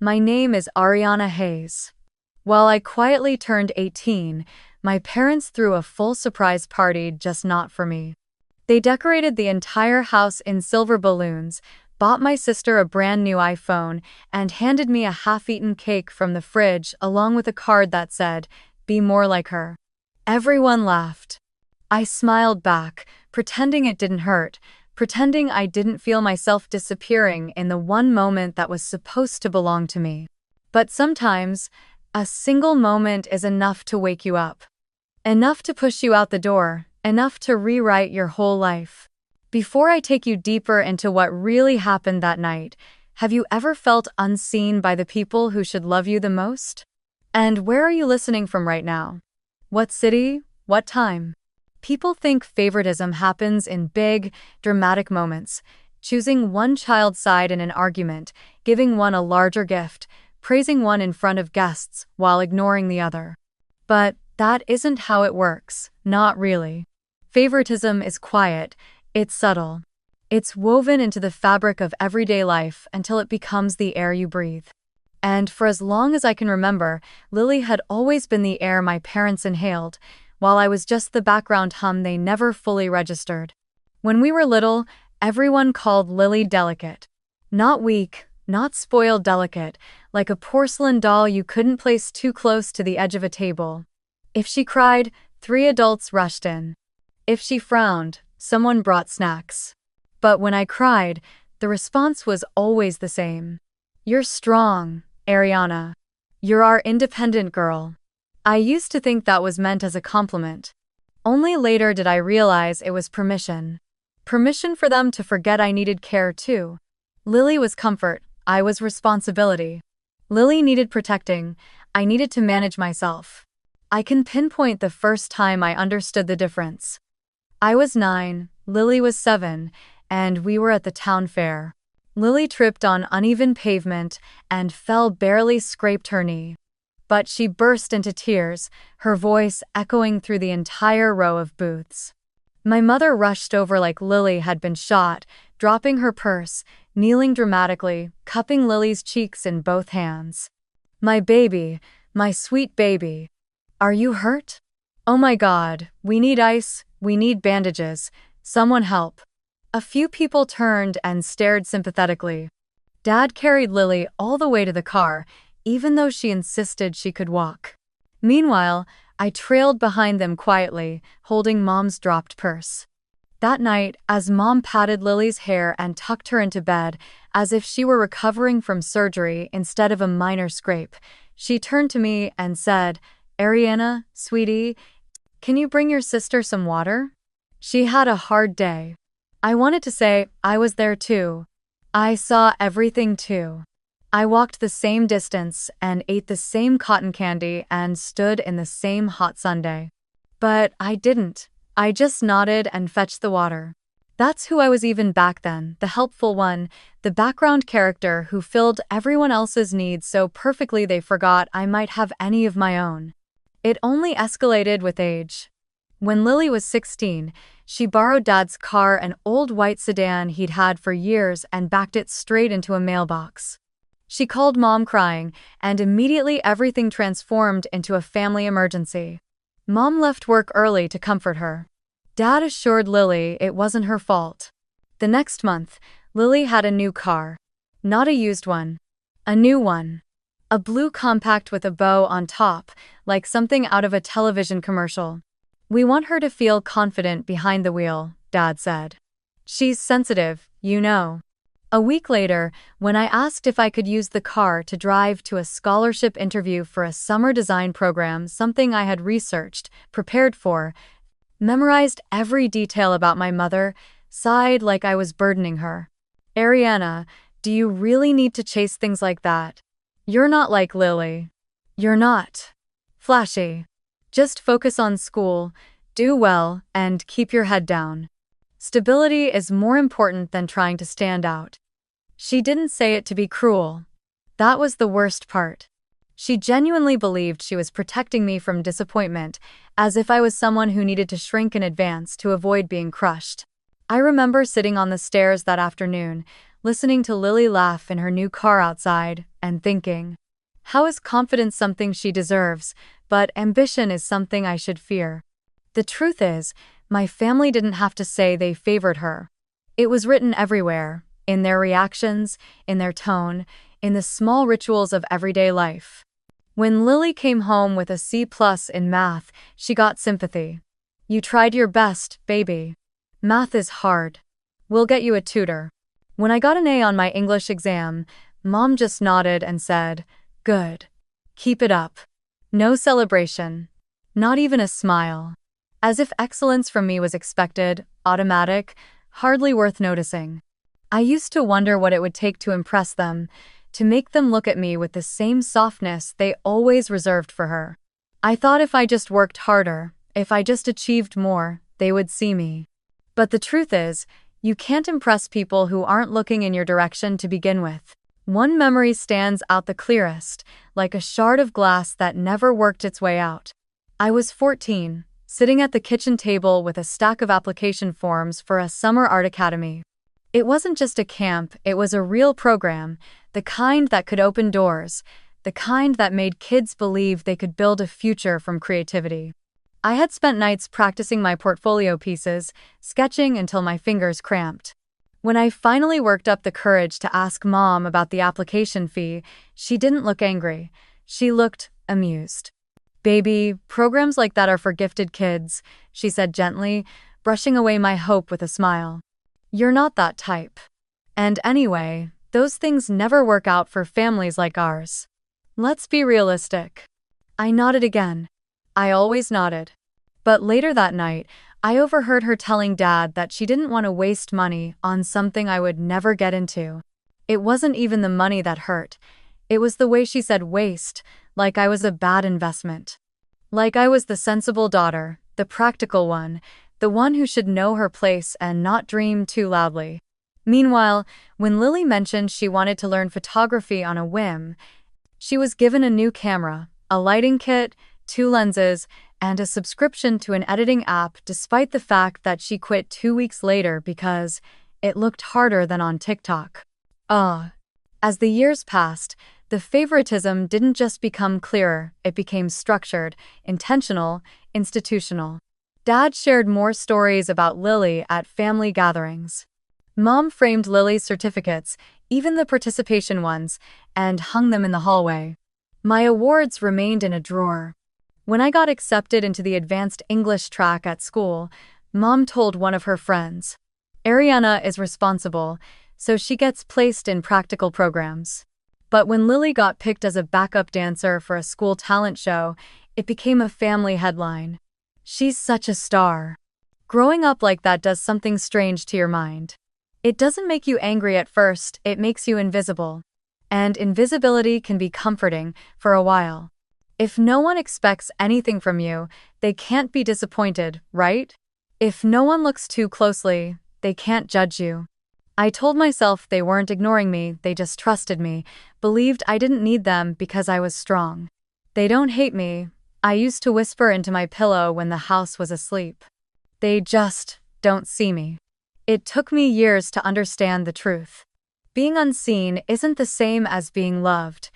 My name is Ariana Hayes. While I quietly turned 18, my parents threw a full surprise party just not for me. They decorated the entire house in silver balloons, bought my sister a brand new iPhone, and handed me a half-eaten cake from the fridge along with a card that said, "Be more like her." Everyone laughed. I smiled back, pretending it didn't hurt, pretending I didn't feel myself disappearing in the one moment that was supposed to belong to me. But sometimes, a single moment is enough to wake you up. Enough to push you out the door, enough to rewrite your whole life. Before I take you deeper into what really happened that night, have you ever felt unseen by the people who should love you the most? And where are you listening from right now? What city? What time? People think favoritism happens in big, dramatic moments, choosing one child's side in an argument, giving one a larger gift, praising one in front of guests while ignoring the other. But that isn't how it works, not really. Favoritism is quiet, it's subtle. It's woven into the fabric of everyday life until it becomes the air you breathe. And for as long as I can remember, Lily had always been the air my parents inhaled, while I was just the background hum they never fully registered. When we were little, everyone called Lily delicate. Not weak, not spoiled delicate, like a porcelain doll you couldn't place too close to the edge of a table. If she cried, 3 adults rushed in. If she frowned, someone brought snacks. But when I cried, the response was always the same. "You're strong, Ariana. You're our independent girl." I used to think that was meant as a compliment. Only later did I realize it was permission. Permission for them to forget I needed care too. Lily was comfort, I was responsibility. Lily needed protecting, I needed to manage myself. I can pinpoint the first time I understood the difference. I was 9, Lily was 7, and we were at the town fair. Lily tripped on uneven pavement and barely scraped her knee. But she burst into tears, her voice echoing through the entire row of booths. My mother rushed over like Lily had been shot, dropping her purse, kneeling dramatically, cupping Lily's cheeks in both hands. "My baby, my sweet baby. Are you hurt? Oh my God, we need ice, we need bandages, someone help." A few people turned and stared sympathetically. Dad carried Lily all the way to the car, even though she insisted she could walk. Meanwhile, I trailed behind them quietly, holding Mom's dropped purse. That night, as Mom patted Lily's hair and tucked her into bed, as if she were recovering from surgery instead of a minor scrape, she turned to me and said, "Ariana, sweetie, can you bring your sister some water? She had a hard day." I wanted to say, I was there too. I saw everything too. I walked the same distance and ate the same cotton candy and stood in the same hot sundae. But I didn't. I just nodded and fetched the water. That's who I was even back then, the helpful one, the background character who filled everyone else's needs so perfectly they forgot I might have any of my own. It only escalated with age. When Lily was 16, she borrowed Dad's car, an old white sedan he'd had for years, and backed it straight into a mailbox. She called Mom crying, and immediately everything transformed into a family emergency. Mom left work early to comfort her. Dad assured Lily it wasn't her fault. The next month, Lily had a new car. Not a used one. A new one. A blue compact with a bow on top, like something out of a television commercial. "We want her to feel confident behind the wheel," Dad said. "She's sensitive, you know." A week later, when I asked if I could use the car to drive to a scholarship interview for a summer design program, something I had researched, prepared for, memorized every detail about my mother, sighed like I was burdening her. "Ariana, do you really need to chase things like that? You're not like Lily. You're not flashy. Just focus on school, do well, and keep your head down. Stability is more important than trying to stand out." She didn't say it to be cruel. That was the worst part. She genuinely believed she was protecting me from disappointment, as if I was someone who needed to shrink in advance to avoid being crushed. I remember sitting on the stairs that afternoon, listening to Lily laugh in her new car outside, and thinking, how is confidence something she deserves, but ambition is something I should fear? The truth is, my family didn't have to say they favored her. It was written everywhere, in their reactions, in their tone, in the small rituals of everyday life. When Lily came home with a C+ in math, she got sympathy. You tried your best, baby. Math is hard. We'll get you a tutor. When I got an A on my English exam, Mom just nodded and said, good. Keep it up. No celebration. Not even a smile. As if excellence from me was expected, automatic, hardly worth noticing. I used to wonder what it would take to impress them, to make them look at me with the same softness they always reserved for her. I thought if I just worked harder, if I just achieved more, they would see me. But the truth is, you can't impress people who aren't looking in your direction to begin with. One memory stands out the clearest, like a shard of glass that never worked its way out. I was 14, sitting at the kitchen table with a stack of application forms for a summer art academy. It wasn't just a camp, it was a real program, the kind that could open doors, the kind that made kids believe they could build a future from creativity. I had spent nights practicing my portfolio pieces, sketching until my fingers cramped. When I finally worked up the courage to ask Mom about the application fee, she didn't look angry. She looked amused. Baby, programs like that are for gifted kids, she said gently, brushing away my hope with a smile. You're not that type. And anyway, those things never work out for families like ours. Let's be realistic. I nodded again. I always nodded. But later that night, I overheard her telling Dad that she didn't want to waste money on something I would never get into. It wasn't even the money that hurt. It was the way she said waste, like I was a bad investment. Like I was the sensible daughter, the practical one, the one who should know her place and not dream too loudly. Meanwhile, when Lily mentioned she wanted to learn photography on a whim, she was given a new camera, a lighting kit, 2 lenses, and a subscription to an editing app despite the fact that she quit 2 weeks later because it looked harder than on TikTok. As the years passed, the favoritism didn't just become clearer, it became structured, intentional, institutional. Dad shared more stories about Lily at family gatherings. Mom framed Lily's certificates, even the participation ones, and hung them in the hallway. My awards remained in a drawer. When I got accepted into the advanced English track at school, Mom told one of her friends, Ariana is responsible, so she gets placed in practical programs. But when Lily got picked as a backup dancer for a school talent show, it became a family headline. She's such a star. Growing up like that does something strange to your mind. It doesn't make you angry at first, it makes you invisible. And invisibility can be comforting for a while. If no one expects anything from you, they can't be disappointed, right? If no one looks too closely, they can't judge you. I told myself they weren't ignoring me, they just trusted me, believed I didn't need them because I was strong. They don't hate me, I used to whisper into my pillow when the house was asleep. They just don't see me. It took me years to understand the truth. Being unseen isn't the same as being loved,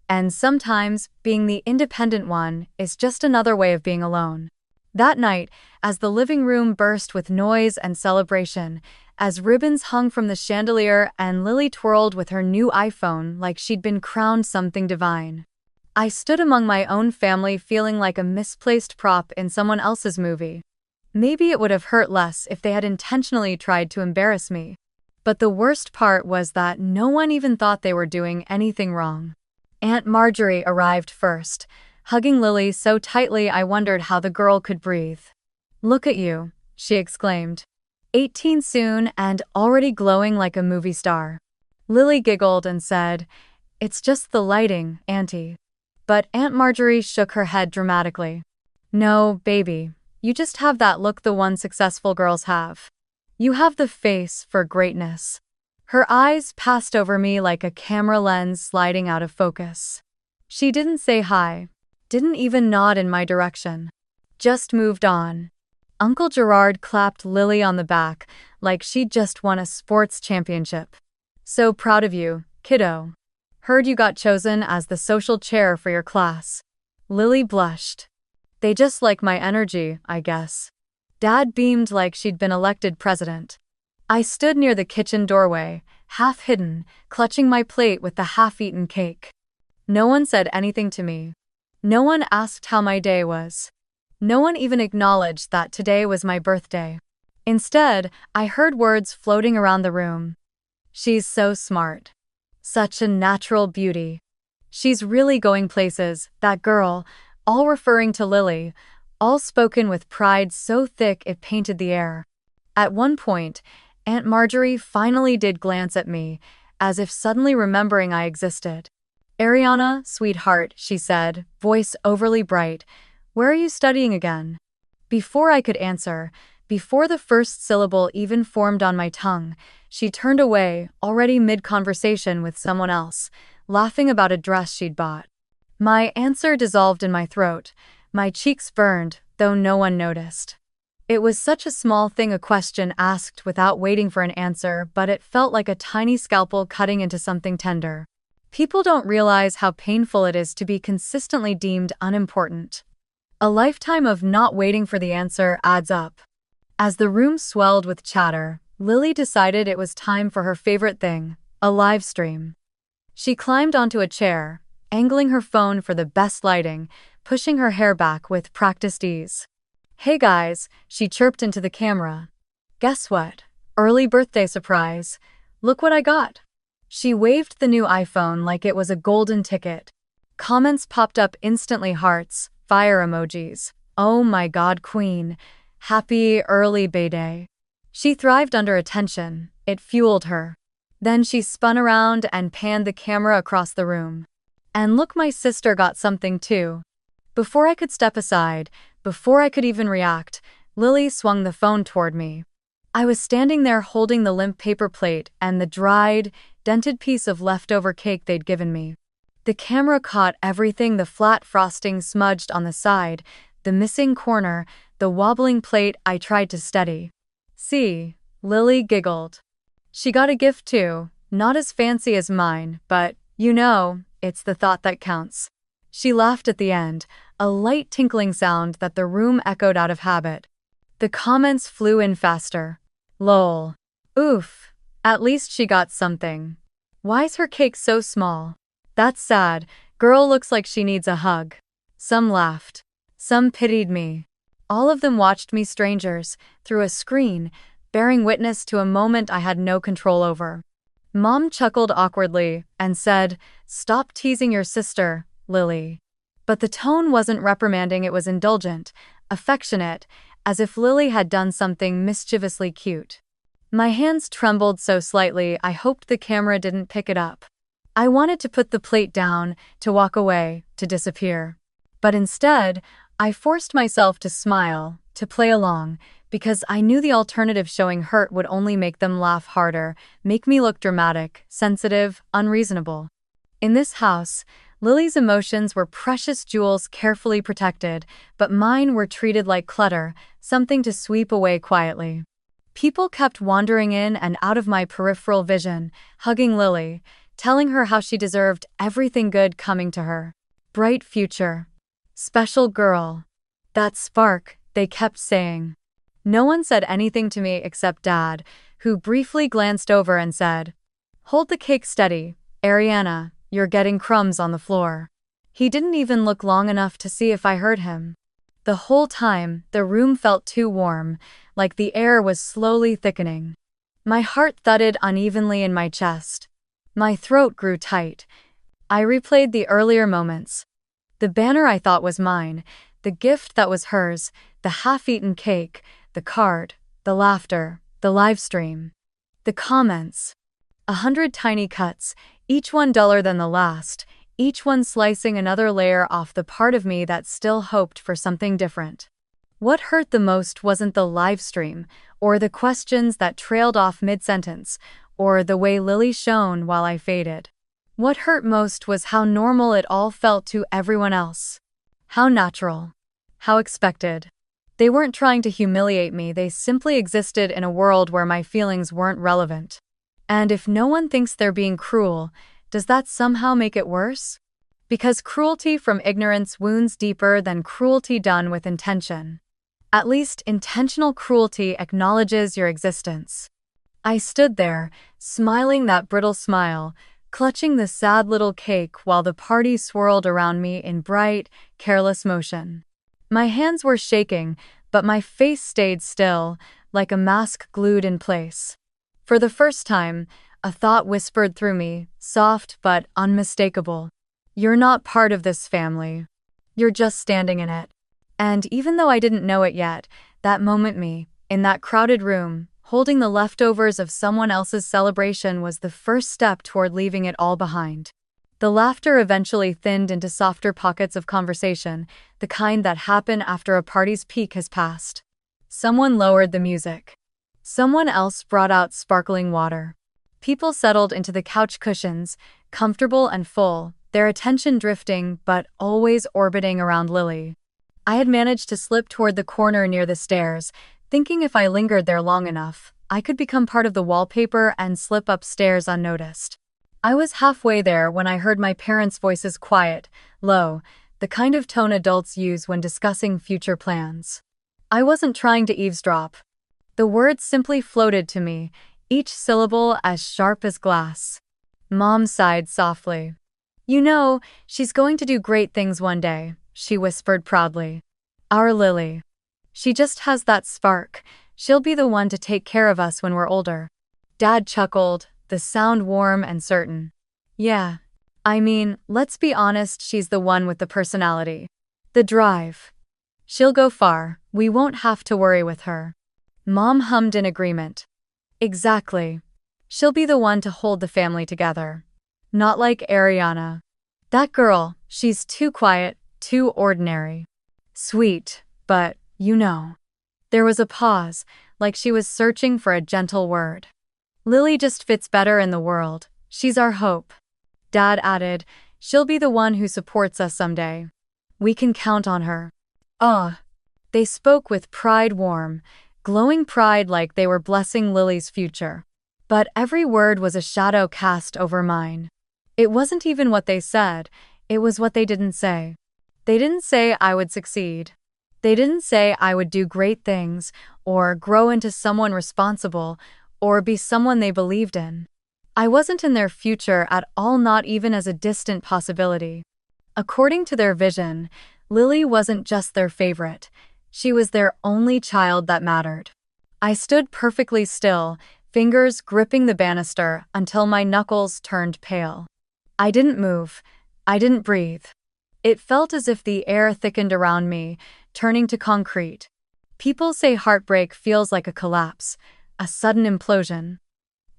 and sometimes being the independent one is just another way of being alone. That night, as the living room burst with noise and celebration, as ribbons hung from the chandelier and Lily twirled with her new iPhone like she'd been crowned something divine, I stood among my own family feeling like a misplaced prop in someone else's movie. Maybe it would have hurt less if they had intentionally tried to embarrass me. But the worst part was that no one even thought they were doing anything wrong. Aunt Marjorie arrived first, hugging Lily so tightly I wondered how the girl could breathe. Look at you, she exclaimed. 18 soon and already glowing like a movie star. Lily giggled and said, It's just the lighting, Auntie. But Aunt Marjorie shook her head dramatically. No, baby, you just have that look the one successful girls have. You have the face for greatness. Her eyes passed over me like a camera lens sliding out of focus. She didn't say hi, didn't even nod in my direction. Just moved on. Uncle Gerard clapped Lily on the back like she'd just won a sports championship. So proud of you, kiddo. Heard you got chosen as the social chair for your class. Lily blushed. They just like my energy, I guess. Dad beamed like she'd been elected president. I stood near the kitchen doorway, half hidden, clutching my plate with the half-eaten cake. No one said anything to me. No one asked how my day was. No one even acknowledged that today was my birthday. Instead, I heard words floating around the room. She's so smart. Such a natural beauty. She's really going places, that girl, all referring to Lily, all spoken with pride so thick it painted the air. At one point, Aunt Marjorie finally did glance at me, as if suddenly remembering I existed. Ariana, sweetheart, she said, voice overly bright, where are you studying again? Before I could answer, before the first syllable even formed on my tongue, she turned away, already mid-conversation with someone else, laughing about a dress she'd bought. My answer dissolved in my throat. My cheeks burned, though no one noticed. It was such a small thing, a question asked without waiting for an answer, but it felt like a tiny scalpel cutting into something tender. People don't realize how painful it is to be consistently deemed unimportant. A lifetime of not waiting for the answer adds up. As the room swelled with chatter, Lily decided it was time for her favorite thing, a live stream. She climbed onto a chair, angling her phone for the best lighting, pushing her hair back with practiced ease. Hey guys, she chirped into the camera. Guess what? Early birthday surprise. Look what I got. She waved the new iPhone like it was a golden ticket. Comments popped up instantly, hearts, fire emojis. Oh my god, queen. Happy early birthday. She thrived under attention. It fueled her. Then she spun around and panned the camera across the room. And look, my sister got something too. Before I could step aside, before I could even react, Lily swung the phone toward me. I was standing there holding the limp paper plate and the dried, dented piece of leftover cake they'd given me. The camera caught everything: the flat frosting smudged on the side, the missing corner, the wobbling plate I tried to steady. See, Lily giggled. She got a gift too, not as fancy as mine, but, you know, it's the thought that counts. She laughed at the end, a light tinkling sound that the room echoed out of habit. The comments flew in faster. Lol. Oof. At least she got something. Why's her cake so small? That's sad. Girl looks like she needs a hug. Some laughed. Some pitied me. All of them watched me, strangers, through a screen, bearing witness to a moment I had no control over. Mom chuckled awkwardly and said, "Stop teasing your sister, Lily." But the tone wasn't reprimanding, it was indulgent, affectionate, as if Lily had done something mischievously cute. My hands trembled so slightly I hoped the camera didn't pick it up. I wanted to put the plate down, to walk away, to disappear. But instead, I forced myself to smile, to play along, because I knew the alternative, showing hurt, would only make them laugh harder, make me look dramatic, sensitive, unreasonable. In this house, Lily's emotions were precious jewels carefully protected, but mine were treated like clutter, something to sweep away quietly. People kept wandering in and out of my peripheral vision, hugging Lily, telling her how she deserved everything good coming to her. Bright future. Special girl. That spark, they kept saying. No one said anything to me except Dad, who briefly glanced over and said, "Hold the cake steady, Ariana, you're getting crumbs on the floor." He didn't even look long enough to see if I heard him. The whole time, the room felt too warm, like the air was slowly thickening. My heart thudded unevenly in my chest. My throat grew tight. I replayed the earlier moments. The banner I thought was mine, the gift that was hers, the half-eaten cake, the card, the laughter, the live stream. The comments. 100 tiny cuts, each one duller than the last, each one slicing another layer off the part of me that still hoped for something different. What hurt the most wasn't the live stream, or the questions that trailed off mid-sentence, or the way Lily shone while I faded. What hurt most was how normal it all felt to everyone else. How natural. How expected. They weren't trying to humiliate me, they simply existed in a world where my feelings weren't relevant. And if no one thinks they're being cruel, does that somehow make it worse? Because cruelty from ignorance wounds deeper than cruelty done with intention. At least intentional cruelty acknowledges your existence. I stood there, smiling that brittle smile, clutching the sad little cake while the party swirled around me in bright, careless motion. My hands were shaking, but my face stayed still, like a mask glued in place. For the first time, a thought whispered through me, soft but unmistakable. You're not part of this family. You're just standing in it. And even though I didn't know it yet, that moment in that crowded room, holding the leftovers of someone else's celebration was the first step toward leaving it all behind. The laughter eventually thinned into softer pockets of conversation, the kind that happen after a party's peak has passed. Someone lowered the music. Someone else brought out sparkling water. People settled into the couch cushions, comfortable and full, their attention drifting but always orbiting around Lily. I had managed to slip toward the corner near the stairs, thinking if I lingered there long enough, I could become part of the wallpaper and slip upstairs unnoticed. I was halfway there when I heard my parents' voices quiet, low, the kind of tone adults use when discussing future plans. I wasn't trying to eavesdrop. The words simply floated to me, each syllable as sharp as glass. Mom sighed softly. You know, she's going to do great things one day, she whispered proudly. Our Lily. She just has that spark. She'll be the one to take care of us when we're older. Dad chuckled, the sound warm and certain. Yeah. I mean, let's be honest, she's the one with the personality. The drive. She'll go far, we won't have to worry with her. Mom hummed in agreement. Exactly. She'll be the one to hold the family together. Not like Ariana. That girl, she's too quiet, too ordinary. Sweet, but, you know. There was a pause, like she was searching for a gentle word. Lily just fits better in the world. She's our hope. Dad added, she'll be the one who supports us someday. We can count on her. They spoke with pride warm, glowing pride like they were blessing Lily's future. But every word was a shadow cast over mine. It wasn't even what they said, it was what they didn't say. They didn't say I would succeed. They didn't say I would do great things, or grow into someone responsible, or be someone they believed in. I wasn't in their future at all, not even as a distant possibility. According to their vision, Lily wasn't just their favorite. She was their only child that mattered. I stood perfectly still, fingers gripping the banister until my knuckles turned pale. I didn't move. I didn't breathe. It felt as if the air thickened around me, turning to concrete. People say heartbreak feels like a collapse, a sudden implosion.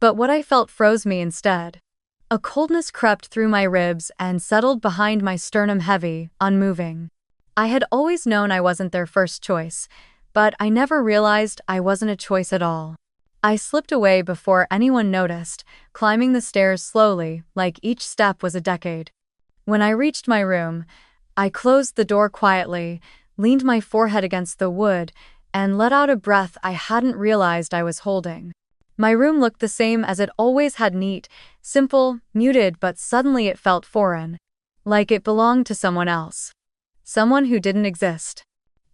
But what I felt froze me instead. A coldness crept through my ribs and settled behind my sternum, heavy, unmoving. I had always known I wasn't their first choice, but I never realized I wasn't a choice at all. I slipped away before anyone noticed, climbing the stairs slowly, like each step was a decade. When I reached my room, I closed the door quietly, leaned my forehead against the wood, and let out a breath I hadn't realized I was holding. My room looked the same as it always had, neat, simple, muted, but suddenly it felt foreign. Like it belonged to someone else. Someone who didn't exist.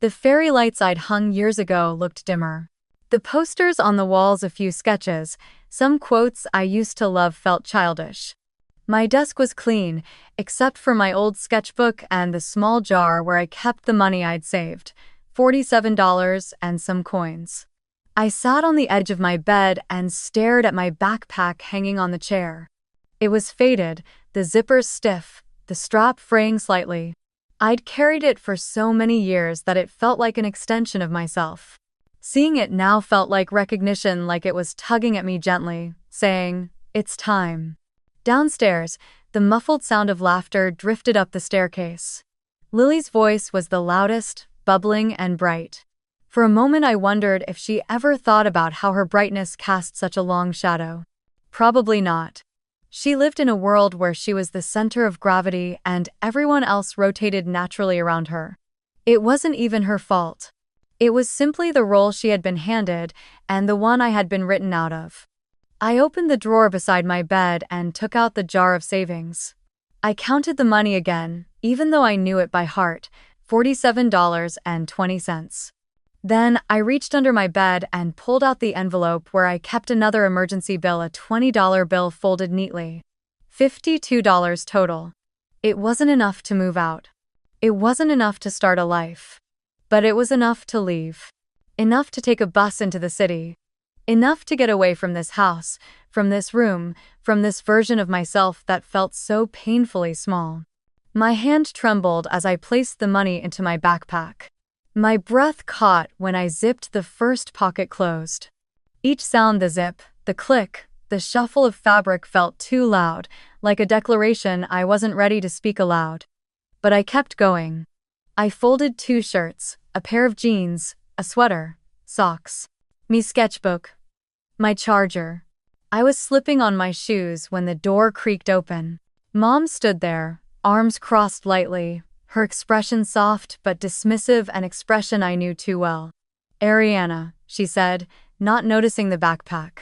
The fairy lights I'd hung years ago looked dimmer. The posters on the walls, a few sketches, some quotes I used to love, felt childish. My desk was clean, except for my old sketchbook and the small jar where I kept the money I'd saved, $47 and some coins. I sat on the edge of my bed and stared at my backpack hanging on the chair. It was faded, the zippers stiff, the strap fraying slightly. I'd carried it for so many years that it felt like an extension of myself. Seeing it now felt like recognition, like it was tugging at me gently, saying, "It's time." Downstairs, the muffled sound of laughter drifted up the staircase. Lily's voice was the loudest, bubbling and bright. For a moment I wondered if she ever thought about how her brightness cast such a long shadow. Probably not. She lived in a world where she was the center of gravity and everyone else rotated naturally around her. It wasn't even her fault. It was simply the role she had been handed and the one I had been written out of. I opened the drawer beside my bed and took out the jar of savings. I counted the money again, even though I knew it by heart, $47.20. Then I reached under my bed and pulled out the envelope where I kept another emergency bill, a $20 bill folded neatly. $52 total. It wasn't enough to move out. It wasn't enough to start a life. But it was enough to leave. Enough to take a bus into the city. Enough to get away from this house, from this room, from this version of myself that felt so painfully small. My hand trembled as I placed the money into my backpack. My breath caught when I zipped the first pocket closed. Each sound, the zip, the click, the shuffle of fabric felt too loud, like a declaration I wasn't ready to speak aloud. But I kept going. I folded 2 shirts, a pair of jeans, a sweater, socks, me sketchbook, my charger. I was slipping on my shoes when the door creaked open. Mom stood there, arms crossed lightly, her expression soft but dismissive, an expression I knew too well. "Ariana," she said, not noticing the backpack.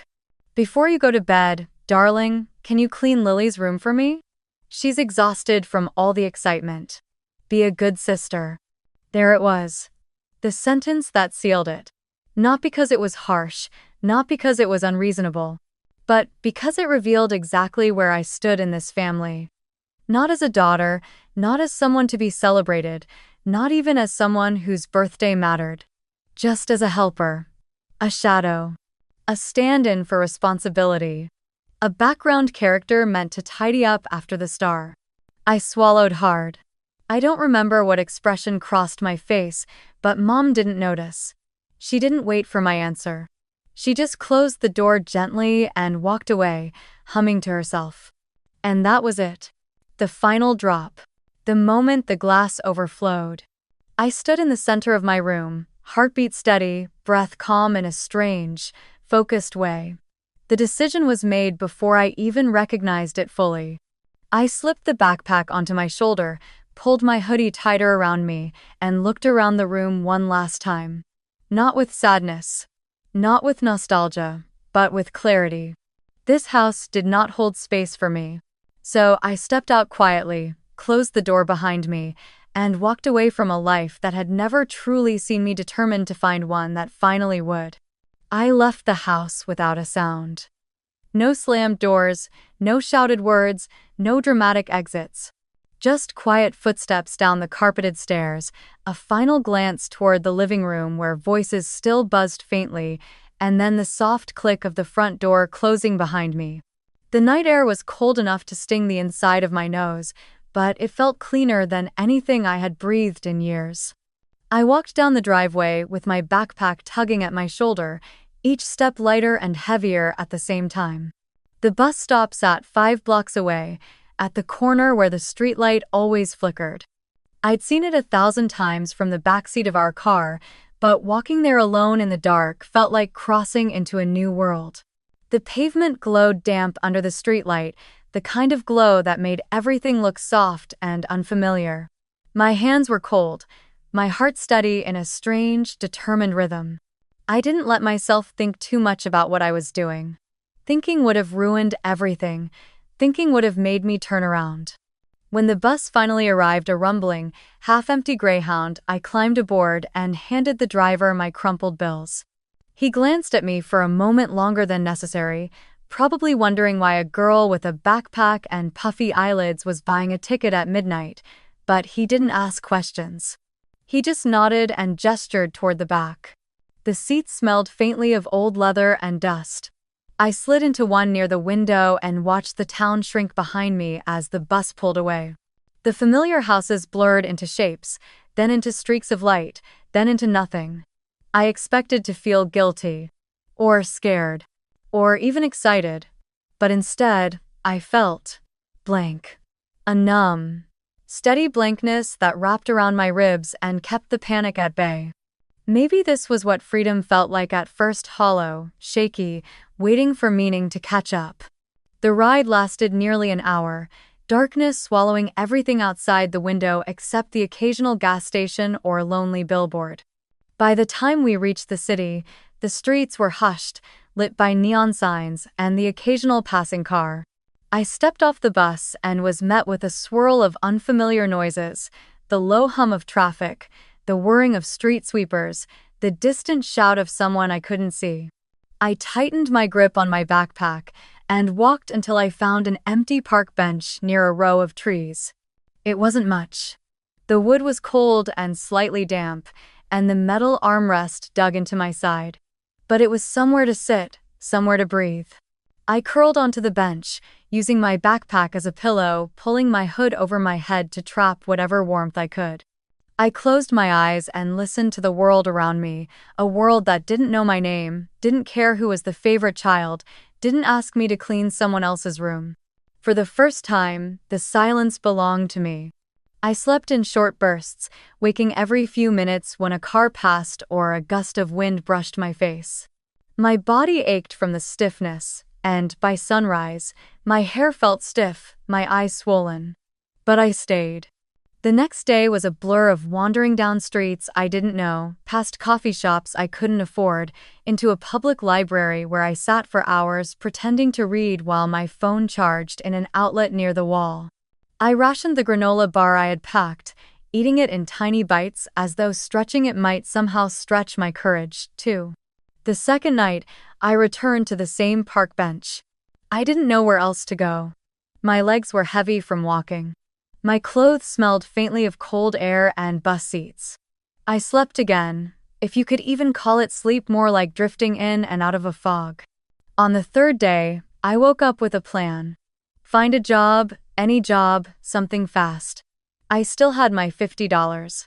"Before you go to bed, darling, can you clean Lily's room for me? She's exhausted from all the excitement. Be a good sister." There it was. The sentence that sealed it. Not because it was harsh, not because it was unreasonable, but because it revealed exactly where I stood in this family. Not as a daughter, not as someone to be celebrated, not even as someone whose birthday mattered. Just as a helper. A shadow. A stand-in for responsibility. A background character meant to tidy up after the star. I swallowed hard. I don't remember what expression crossed my face, but Mom didn't notice. She didn't wait for my answer. She just closed the door gently and walked away, humming to herself. And that was it. The final drop. The moment the glass overflowed. I stood in the center of my room, heartbeat steady, breath calm in a strange, focused way. The decision was made before I even recognized it fully. I slipped the backpack onto my shoulder, pulled my hoodie tighter around me, and looked around the room one last time. Not with sadness. Not with nostalgia, but with clarity. This house did not hold space for me. So I stepped out quietly, closed the door behind me, and walked away from a life that had never truly seen me, determined to find one that finally would. I left the house without a sound. No slammed doors, no shouted words, no dramatic exits. Just quiet footsteps down the carpeted stairs, a final glance toward the living room where voices still buzzed faintly, and then the soft click of the front door closing behind me. The night air was cold enough to sting the inside of my nose, but it felt cleaner than anything I had breathed in years. I walked down the driveway with my backpack tugging at my shoulder, each step lighter and heavier at the same time. The bus stop sat 5 blocks away, at the corner where the streetlight always flickered. I'd seen it 1,000 times from the backseat of our car, but walking there alone in the dark felt like crossing into a new world. The pavement glowed damp under the streetlight, the kind of glow that made everything look soft and unfamiliar. My hands were cold, my heart steady in a strange, determined rhythm. I didn't let myself think too much about what I was doing. Thinking would have ruined everything. Thinking would have made me turn around. When the bus finally arrived, a rumbling, half-empty Greyhound, I climbed aboard and handed the driver my crumpled bills. He glanced at me for a moment longer than necessary, probably wondering why a girl with a backpack and puffy eyelids was buying a ticket at midnight, but he didn't ask questions. He just nodded and gestured toward the back. The seats smelled faintly of old leather and dust. I slid into one near the window and watched the town shrink behind me as the bus pulled away. The familiar houses blurred into shapes, then into streaks of light, then into nothing. I expected to feel guilty, or scared, or even excited, but instead, I felt blank. A numb, steady blankness that wrapped around my ribs and kept the panic at bay. Maybe this was what freedom felt like at first, hollow, shaky, waiting for meaning to catch up. The ride lasted nearly an hour, darkness swallowing everything outside the window except the occasional gas station or lonely billboard. By the time we reached the city, the streets were hushed, lit by neon signs and the occasional passing car. I stepped off the bus and was met with a swirl of unfamiliar noises, the low hum of traffic, the whirring of street sweepers, the distant shout of someone I couldn't see. I tightened my grip on my backpack and walked until I found an empty park bench near a row of trees. It wasn't much. The wood was cold and slightly damp, and the metal armrest dug into my side. But it was somewhere to sit, somewhere to breathe. I curled onto the bench, using my backpack as a pillow, pulling my hood over my head to trap whatever warmth I could. I closed my eyes and listened to the world around me, a world that didn't know my name, didn't care who was the favorite child, didn't ask me to clean someone else's room. For the first time, the silence belonged to me. I slept in short bursts, waking every few minutes when a car passed or a gust of wind brushed my face. My body ached from the stiffness, and by sunrise, my hair felt stiff, my eyes swollen. But I stayed. The next day was a blur of wandering down streets I didn't know, past coffee shops I couldn't afford, into a public library where I sat for hours pretending to read while my phone charged in an outlet near the wall. I rationed the granola bar I had packed, eating it in tiny bites as though stretching it might somehow stretch my courage, too. The second night, I returned to the same park bench. I didn't know where else to go. My legs were heavy from walking. My clothes smelled faintly of cold air and bus seats. I slept again, if you could even call it sleep, more like drifting in and out of a fog. On the third day, I woke up with a plan. Find a job, any job, something fast. I still had my $50.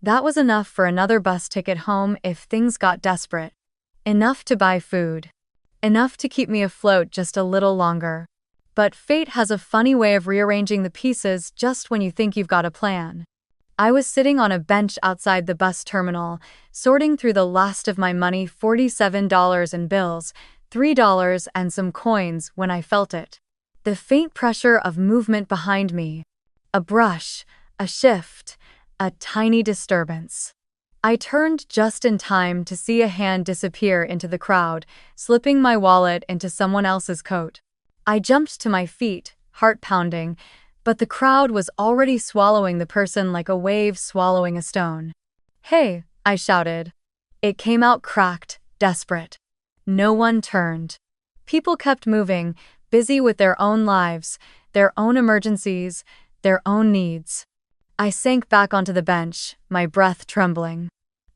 That was enough for another bus ticket home if things got desperate. Enough to buy food. Enough to keep me afloat just a little longer. But fate has a funny way of rearranging the pieces just when you think you've got a plan. I was sitting on a bench outside the bus terminal, sorting through the last of my money, $47 in bills, $3 and some coins, when I felt it. The faint pressure of movement behind me. A brush, a shift, a tiny disturbance. I turned just in time to see a hand disappear into the crowd, slipping my wallet into someone else's coat. I jumped to my feet, heart pounding, but the crowd was already swallowing the person like a wave swallowing a stone. "Hey," I shouted. It came out cracked, desperate. No one turned. People kept moving, busy with their own lives, their own emergencies, their own needs. I sank back onto the bench, my breath trembling.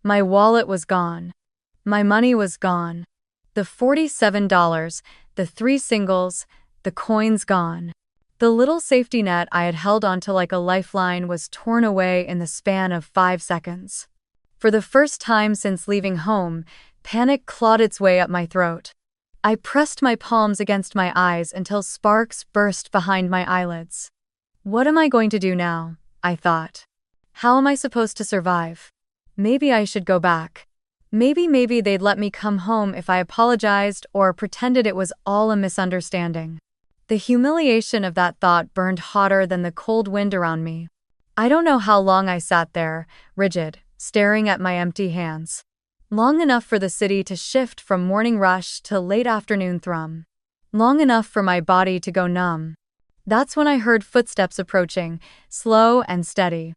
My wallet was gone. My money was gone. The $47, the 3 singles, the coins gone. The little safety net I had held onto like a lifeline was torn away in the span of 5 seconds. For the first time since leaving home, panic clawed its way up my throat. I pressed my palms against my eyes until sparks burst behind my eyelids. What am I going to do now? I thought. How am I supposed to survive? Maybe I should go back. Maybe they'd let me come home if I apologized or pretended it was all a misunderstanding. The humiliation of that thought burned hotter than the cold wind around me. I don't know how long I sat there, rigid, staring at my empty hands. Long enough for the city to shift from morning rush to late afternoon thrum. Long enough for my body to go numb. That's when I heard footsteps approaching, slow and steady.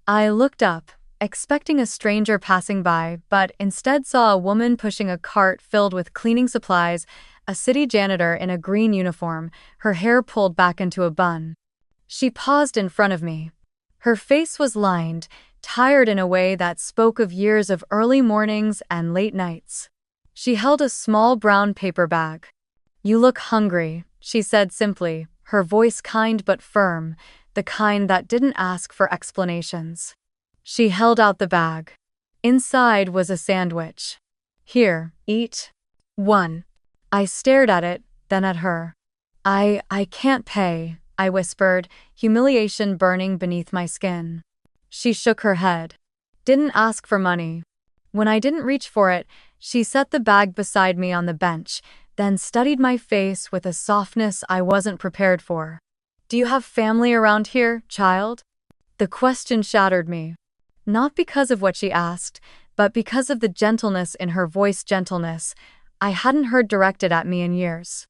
I looked up, expecting a stranger passing by, but instead saw a woman pushing a cart filled with cleaning supplies, a city janitor in a green uniform, her hair pulled back into a bun. She paused in front of me. Her face was lined, tired in a way that spoke of years of early mornings and late nights. She held a small brown paper bag. "You look hungry," she said simply, her voice kind but firm, the kind that didn't ask for explanations. She held out the bag. Inside was a sandwich. "Here, eat." "One." I stared at it, then at her. I can't pay," I whispered, humiliation burning beneath my skin. She shook her head. "Didn't ask for money." When I didn't reach for it, she set the bag beside me on the bench, then studied my face with a softness I wasn't prepared for. "Do you have family around here, child?" The question shattered me. Not because of what she asked, but because of the gentleness in her voice. Gentleness. I hadn't heard directed at me in years.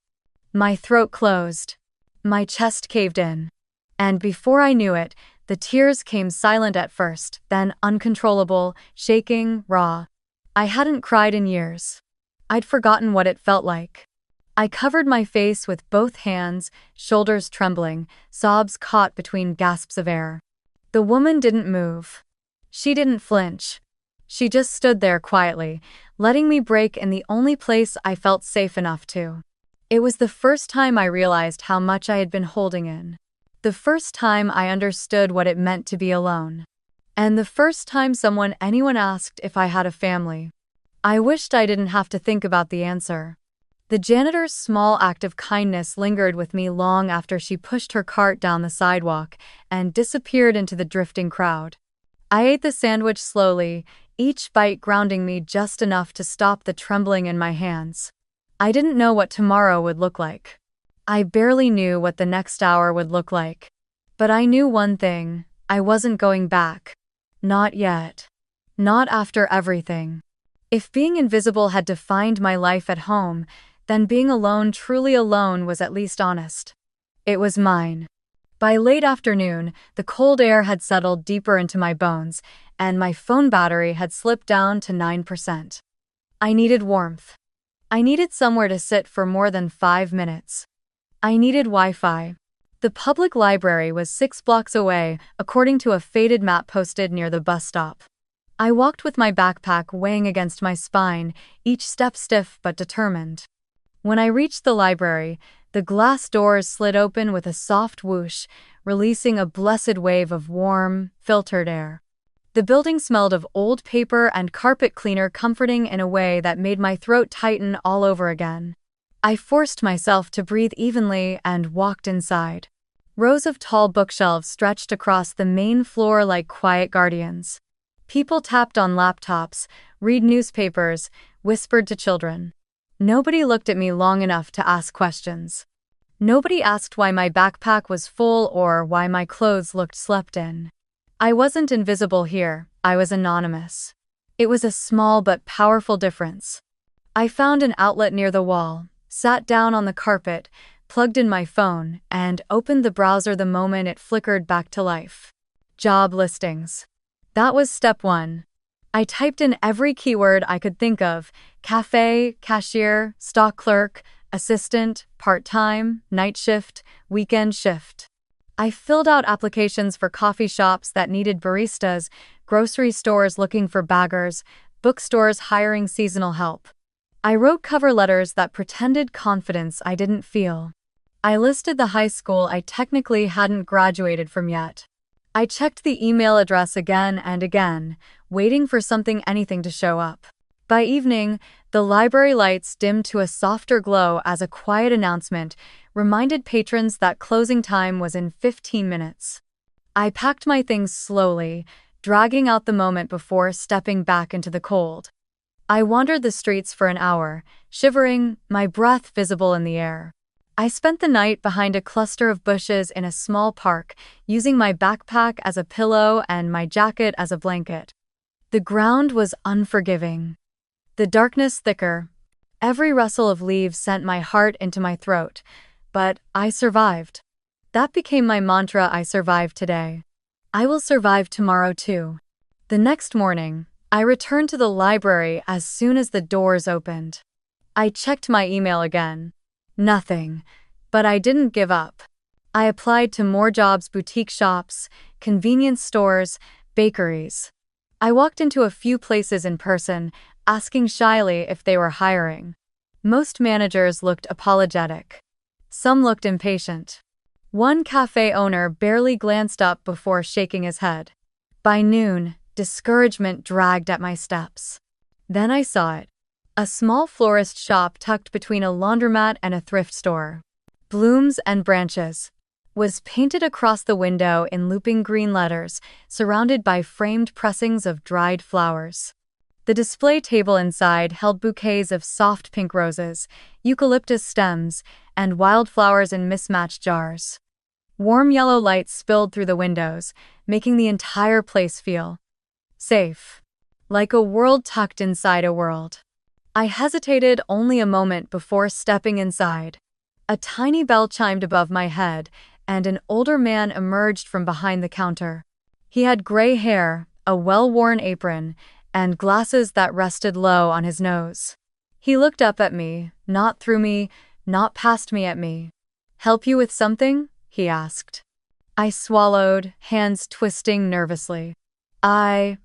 My throat closed. My chest caved in. And before I knew it, the tears came silent at first, then uncontrollable, shaking, raw. I hadn't cried in years. I'd forgotten what it felt like. I covered my face with both hands, shoulders trembling, sobs caught between gasps of air. The woman didn't move. She didn't flinch. She just stood there quietly, letting me break in the only place I felt safe enough to. It was the first time I realized how much I had been holding in. The first time I understood what it meant to be alone. And the first time anyone asked if I had a family. I wished I didn't have to think about the answer. The janitor's small act of kindness lingered with me long after she pushed her cart down the sidewalk and disappeared into the drifting crowd. I ate the sandwich slowly, each bite grounding me just enough to stop the trembling in my hands. I didn't know what tomorrow would look like. I barely knew what the next hour would look like. But I knew one thing: I wasn't going back. Not yet. Not after everything. If being invisible had defined my life at home, then being alone, truly alone, was at least honest. It was mine. By late afternoon, the cold air had settled deeper into my bones, and my phone battery had slipped down to 9%. I needed warmth. I needed somewhere to sit for more than 5 minutes. I needed Wi-Fi. The public library was 6 blocks away, according to a faded map posted near the bus stop. I walked with my backpack weighing against my spine, each step stiff but determined. When I reached the library, the glass doors slid open with a soft whoosh, releasing a blessed wave of warm, filtered air. The building smelled of old paper and carpet cleaner, comforting in a way that made my throat tighten all over again. I forced myself to breathe evenly and walked inside. Rows of tall bookshelves stretched across the main floor like quiet guardians. People tapped on laptops, read newspapers, whispered to children. Nobody looked at me long enough to ask questions. Nobody asked why my backpack was full or why my clothes looked slept in. I wasn't invisible here, I was anonymous. It was a small but powerful difference. I found an outlet near the wall, sat down on the carpet, plugged in my phone, and opened the browser the moment it flickered back to life. Job listings. That was step 1. I typed in every keyword I could think of: cafe, cashier, stock clerk, assistant, part-time, night shift, weekend shift. I filled out applications for coffee shops that needed baristas, grocery stores looking for baggers, bookstores hiring seasonal help. I wrote cover letters that pretended confidence I didn't feel. I listed the high school I technically hadn't graduated from yet. I checked the email address again and again, waiting for anything to show up. By evening, the library lights dimmed to a softer glow as a quiet announcement reminded patrons that closing time was in 15 minutes. I packed my things slowly, dragging out the moment before stepping back into the cold. I wandered the streets for an hour, shivering, my breath visible in the air. I spent the night behind a cluster of bushes in a small park, using my backpack as a pillow and my jacket as a blanket. The ground was unforgiving. The darkness thicker. Every rustle of leaves sent my heart into my throat. But I survived. That became my mantra: I survived today. I will survive tomorrow too. The next morning, I returned to the library as soon as the doors opened. I checked my email again. Nothing. But I didn't give up. I applied to more jobs: boutique shops, convenience stores, bakeries. I walked into a few places in person, asking shyly if they were hiring. Most managers looked apologetic. Some looked impatient. One cafe owner barely glanced up before shaking his head. By noon, discouragement dragged at my steps. Then I saw it. A small florist shop tucked between a laundromat and a thrift store. Blooms and Branches was painted across the window in looping green letters, surrounded by framed pressings of dried flowers. The display table inside held bouquets of soft pink roses, eucalyptus stems, and wildflowers in mismatched jars. Warm yellow light spilled through the windows, making the entire place feel safe. Like a world tucked inside a world. I hesitated only a moment before stepping inside. A tiny bell chimed above my head, and an older man emerged from behind the counter. He had gray hair, a well-worn apron, and glasses that rested low on his nose. He looked up at me, not through me, not past me at me. "Help you with something?" he asked. I swallowed, hands twisting nervously. I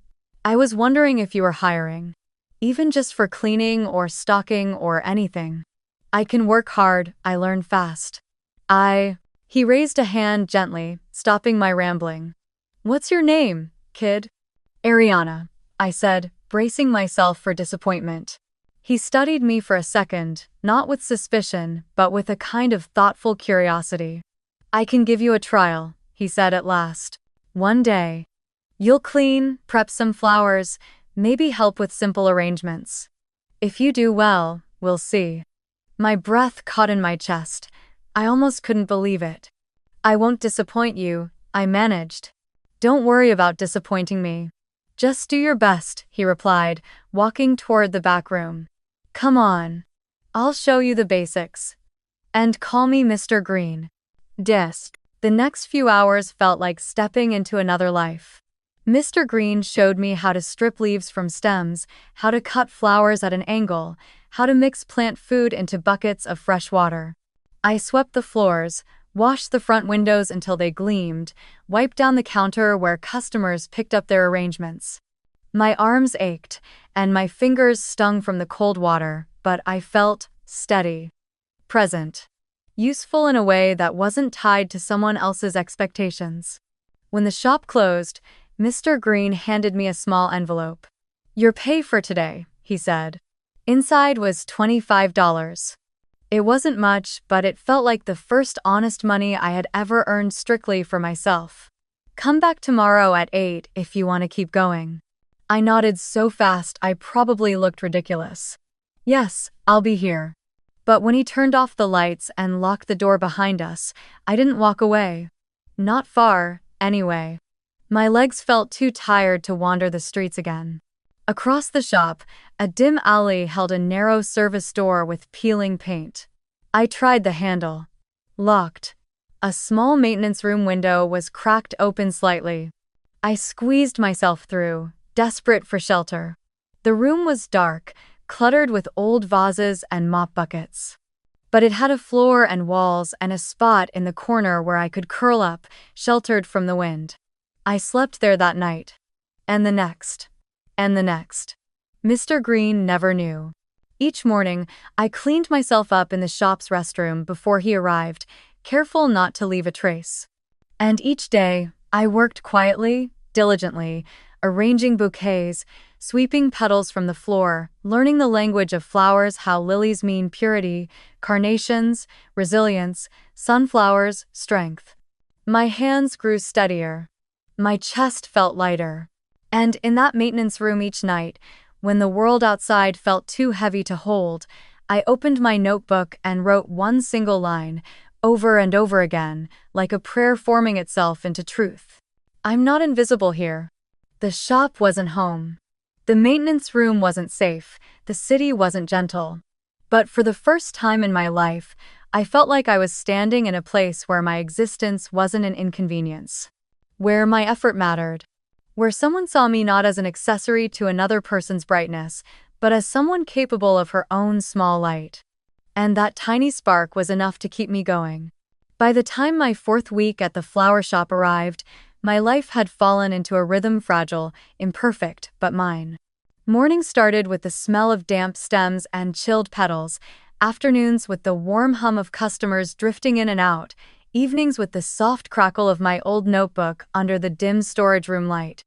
was wondering if you were hiring. Even just for cleaning or stocking or anything. I can work hard, I learn fast. He raised a hand gently, stopping my rambling. "What's your name, kid?" "Ariana," I said, bracing myself for disappointment. He studied me for a second, not with suspicion, but with a kind of thoughtful curiosity. "I can give you a trial," he said at last. "One day. You'll clean, prep some flowers, maybe help with simple arrangements. If you do well, we'll see." My breath caught in my chest. I almost couldn't believe it. "I won't disappoint you," I managed. "Don't worry about disappointing me. Just do your best," he replied, walking toward the back room. "Come on. I'll show you the basics. And call me Mr. Green." The next few hours felt like stepping into another life. Mr. Green showed me how to strip leaves from stems, how to cut flowers at an angle, how to mix plant food into buckets of fresh water. I swept the floors, washed the front windows until they gleamed, wiped down the counter where customers picked up their arrangements. My arms ached, and my fingers stung from the cold water, but I felt steady, present, useful in a way that wasn't tied to someone else's expectations. When the shop closed, Mr. Green handed me a small envelope. "Your pay for today," he said. Inside was $25. It wasn't much, but it felt like the first honest money I had ever earned strictly for myself. "Come back tomorrow at 8 if you want to keep going." I nodded so fast I probably looked ridiculous. "Yes, I'll be here." But when he turned off the lights and locked the door behind us, I didn't walk away. Not far, anyway. My legs felt too tired to wander the streets again. Across the shop, a dim alley held a narrow service door with peeling paint. I tried the handle. Locked. A small maintenance room window was cracked open slightly. I squeezed myself through, desperate for shelter. The room was dark, cluttered with old vases and mop buckets. But it had a floor and walls and a spot in the corner where I could curl up, sheltered from the wind. I slept there that night. And the next. And the next. Mr. Green never knew. Each morning, I cleaned myself up in the shop's restroom before he arrived, careful not to leave a trace. And each day, I worked quietly, diligently, arranging bouquets, sweeping petals from the floor, learning the language of flowers, how lilies mean purity, carnations, resilience, sunflowers, strength. My hands grew steadier. My chest felt lighter. And in that maintenance room each night, when the world outside felt too heavy to hold, I opened my notebook and wrote one single line, over and over again, like a prayer forming itself into truth. "I'm not invisible here." The shop wasn't home. The maintenance room wasn't safe. The city wasn't gentle. But for the first time in my life, I felt like I was standing in a place where my existence wasn't an inconvenience. Where my effort mattered. Where someone saw me not as an accessory to another person's brightness, but as someone capable of her own small light. And that tiny spark was enough to keep me going. By the time my 4th week at the flower shop arrived, my life had fallen into a rhythm fragile, imperfect, but mine. Mornings started with the smell of damp stems and chilled petals, afternoons with the warm hum of customers drifting in and out, evenings with the soft crackle of my old notebook under the dim storage room light.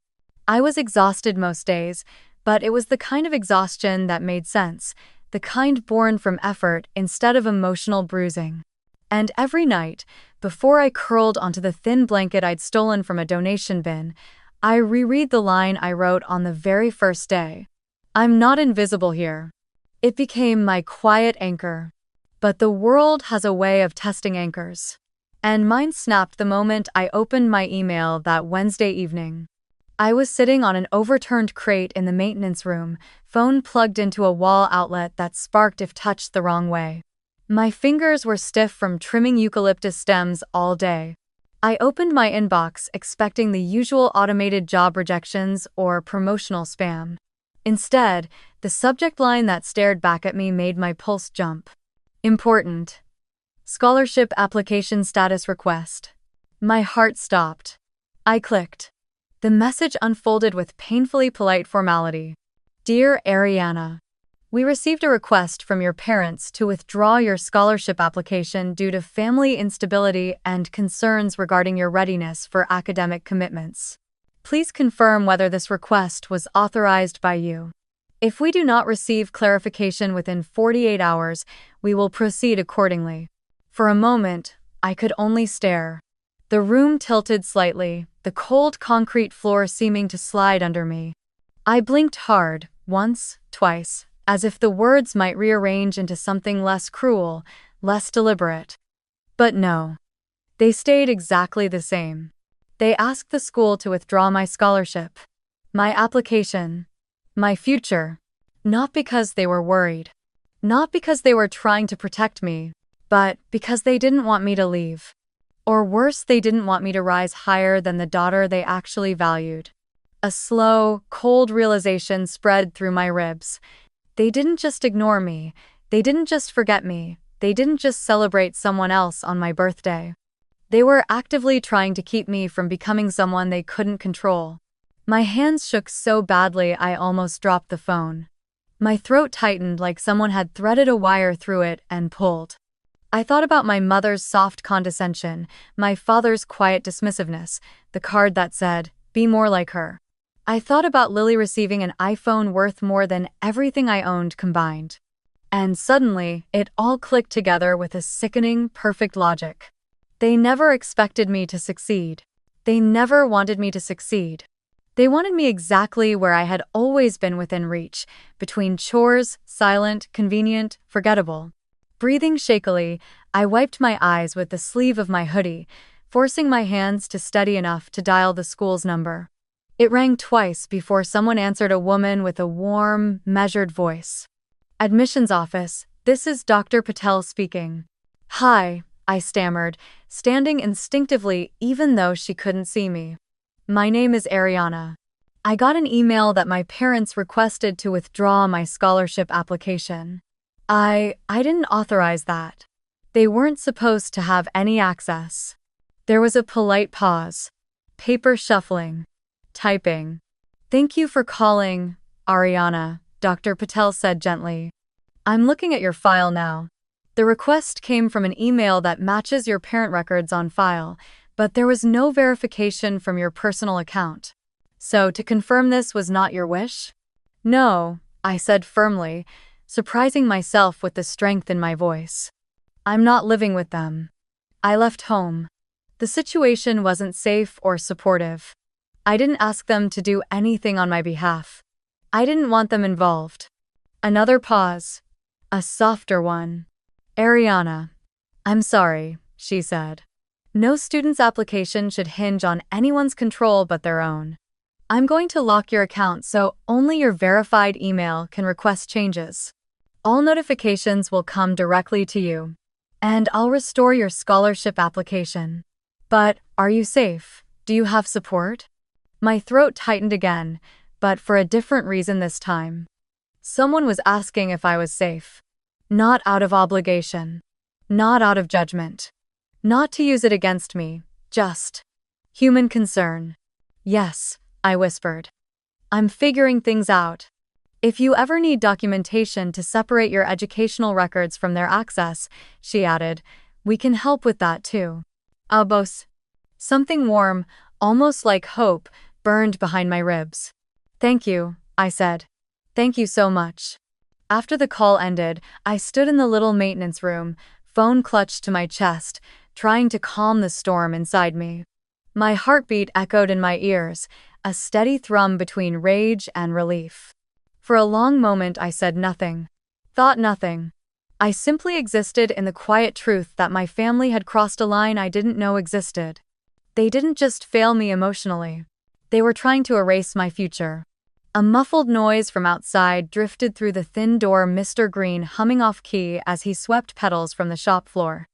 I was exhausted most days, but it was the kind of exhaustion that made sense, the kind born from effort instead of emotional bruising. And every night, before I curled onto the thin blanket I'd stolen from a donation bin, I reread the line I wrote on the very first day. "I'm not invisible here." It became my quiet anchor. But the world has a way of testing anchors. And mine snapped the moment I opened my email that Wednesday evening. I was sitting on an overturned crate in the maintenance room, phone plugged into a wall outlet that sparked if touched the wrong way. My fingers were stiff from trimming eucalyptus stems all day. I opened my inbox expecting the usual automated job rejections or promotional spam. Instead, the subject line that stared back at me made my pulse jump. Important. Scholarship application status request. My heart stopped. I clicked. The message unfolded with painfully polite formality. Dear Ariana, we received a request from your parents to withdraw your scholarship application due to family instability and concerns regarding your readiness for academic commitments. Please confirm whether this request was authorized by you. If we do not receive clarification within 48 hours, we will proceed accordingly. For a moment, I could only stare. The room tilted slightly, the cold concrete floor seeming to slide under me. I blinked hard, once, twice, as if the words might rearrange into something less cruel, less deliberate. But no. They stayed exactly the same. They asked the school to withdraw my scholarship, my application, my future. Not because they were worried. Not because they were trying to protect me, but because they didn't want me to leave. Or worse, they didn't want me to rise higher than the daughter they actually valued. A slow, cold realization spread through my ribs. They didn't just ignore me. They didn't just forget me. They didn't just celebrate someone else on my birthday. They were actively trying to keep me from becoming someone they couldn't control. My hands shook so badly I almost dropped the phone. My throat tightened like someone had threaded a wire through it and pulled. I thought about my mother's soft condescension, my father's quiet dismissiveness, the card that said, "Be more like her." I thought about Lily receiving an iPhone worth more than everything I owned combined. And suddenly, it all clicked together with a sickening, perfect logic. They never expected me to succeed. They never wanted me to succeed. They wanted me exactly where I had always been within reach, between chores, silent, convenient, forgettable. Breathing shakily, I wiped my eyes with the sleeve of my hoodie, forcing my hands to steady enough to dial the school's number. It rang twice before someone answered, a woman with a warm, measured voice. Admissions office, this is Dr. Patel speaking. Hi, I stammered, standing instinctively even though she couldn't see me. My name is Ariana. I got an email that my parents requested to withdraw my scholarship application. I didn't authorize that. They weren't supposed to have any access. There was a polite pause. Paper shuffling. Typing. Thank you for calling, Ariana, Dr. Patel said gently. I'm looking at your file now. The request came from an email that matches your parent records on file, but there was no verification from your personal account. So, to confirm this was not your wish? No, I said firmly, surprising myself with the strength in my voice. I'm not living with them. I left home. The situation wasn't safe or supportive. I didn't ask them to do anything on my behalf. I didn't want them involved. Another pause. A softer one. Ariana. I'm sorry, she said. No student's application should hinge on anyone's control but their own. I'm going to lock your account so only your verified email can request changes. All notifications will come directly to you. And I'll restore your scholarship application. But, are you safe? Do you have support? My throat tightened again, but for a different reason this time. Someone was asking if I was safe. Not out of obligation. Not out of judgment. Not to use it against me, just human concern. Yes, I whispered. I'm figuring things out. If you ever need documentation to separate your educational records from their access, she added, we can help with that too. Albos. Something warm, almost like hope, burned behind my ribs. Thank you, I said. Thank you so much. After the call ended, I stood in the little maintenance room, phone clutched to my chest, trying to calm the storm inside me. My heartbeat echoed in my ears, a steady thrum between rage and relief. For a long moment I said nothing, thought nothing. I simply existed in the quiet truth that my family had crossed a line I didn't know existed. They didn't just fail me emotionally. They were trying to erase my future. A muffled noise from outside drifted through the thin door, Mr. Green humming off key as he swept petals from the shop floor.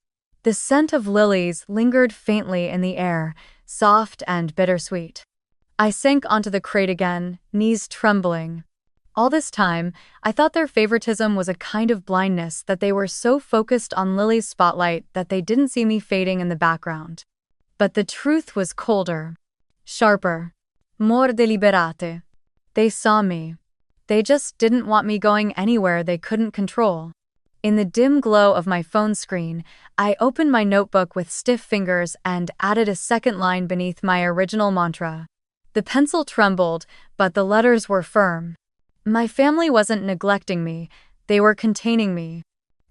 The scent of lilies lingered faintly in the air, soft and bittersweet. I sank onto the crate again, knees trembling. All this time, I thought their favoritism was a kind of blindness, that they were so focused on Lily's spotlight that they didn't see me fading in the background. But the truth was colder, sharper, more deliberate. They saw me. They just didn't want me going anywhere they couldn't control. In the dim glow of my phone screen, I opened my notebook with stiff fingers and added a second line beneath my original mantra. The pencil trembled, but the letters were firm. My family wasn't neglecting me, they were containing me.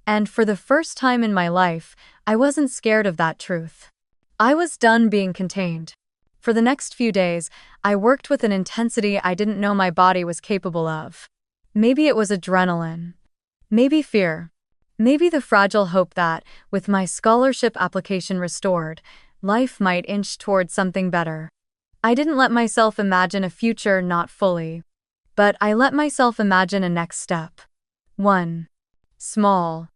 And for the first time in my life, I wasn't scared of that truth. I was done being contained. For the next few days, I worked with an intensity I didn't know my body was capable of. Maybe it was adrenaline. Maybe fear. Maybe the fragile hope that, with my scholarship application restored, life might inch toward something better. I didn't let myself imagine a future not fully. But I let myself imagine a next step. One small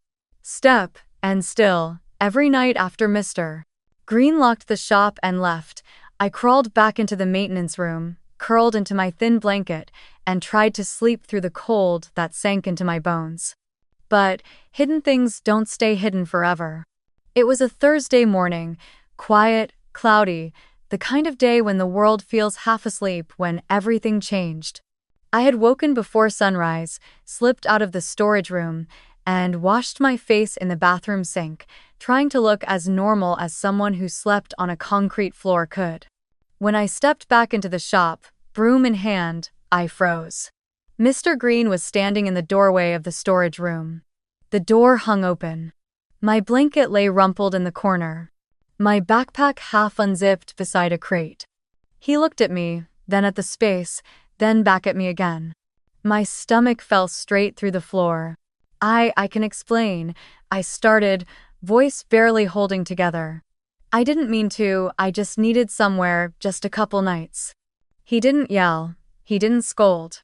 step, and still, every night after Mr. Green locked the shop and left, I crawled back into the maintenance room, curled into my thin blanket, and tried to sleep through the cold that sank into my bones. But hidden things don't stay hidden forever. It was a Thursday morning, quiet, cloudy, the kind of day when the world feels half asleep, when everything changed. I had woken before sunrise, slipped out of the storage room, and washed my face in the bathroom sink, trying to look as normal as someone who slept on a concrete floor could. When I stepped back into the shop, broom in hand, I froze. Mr. Green was standing in the doorway of the storage room. The door hung open. My blanket lay rumpled in the corner. My backpack half unzipped beside a crate. He looked at me, then at the space, then back at me again. My stomach fell straight through the floor. I can explain, I started, voice barely holding together. I didn't mean to, I just needed somewhere, just a couple nights. He didn't yell. He didn't scold.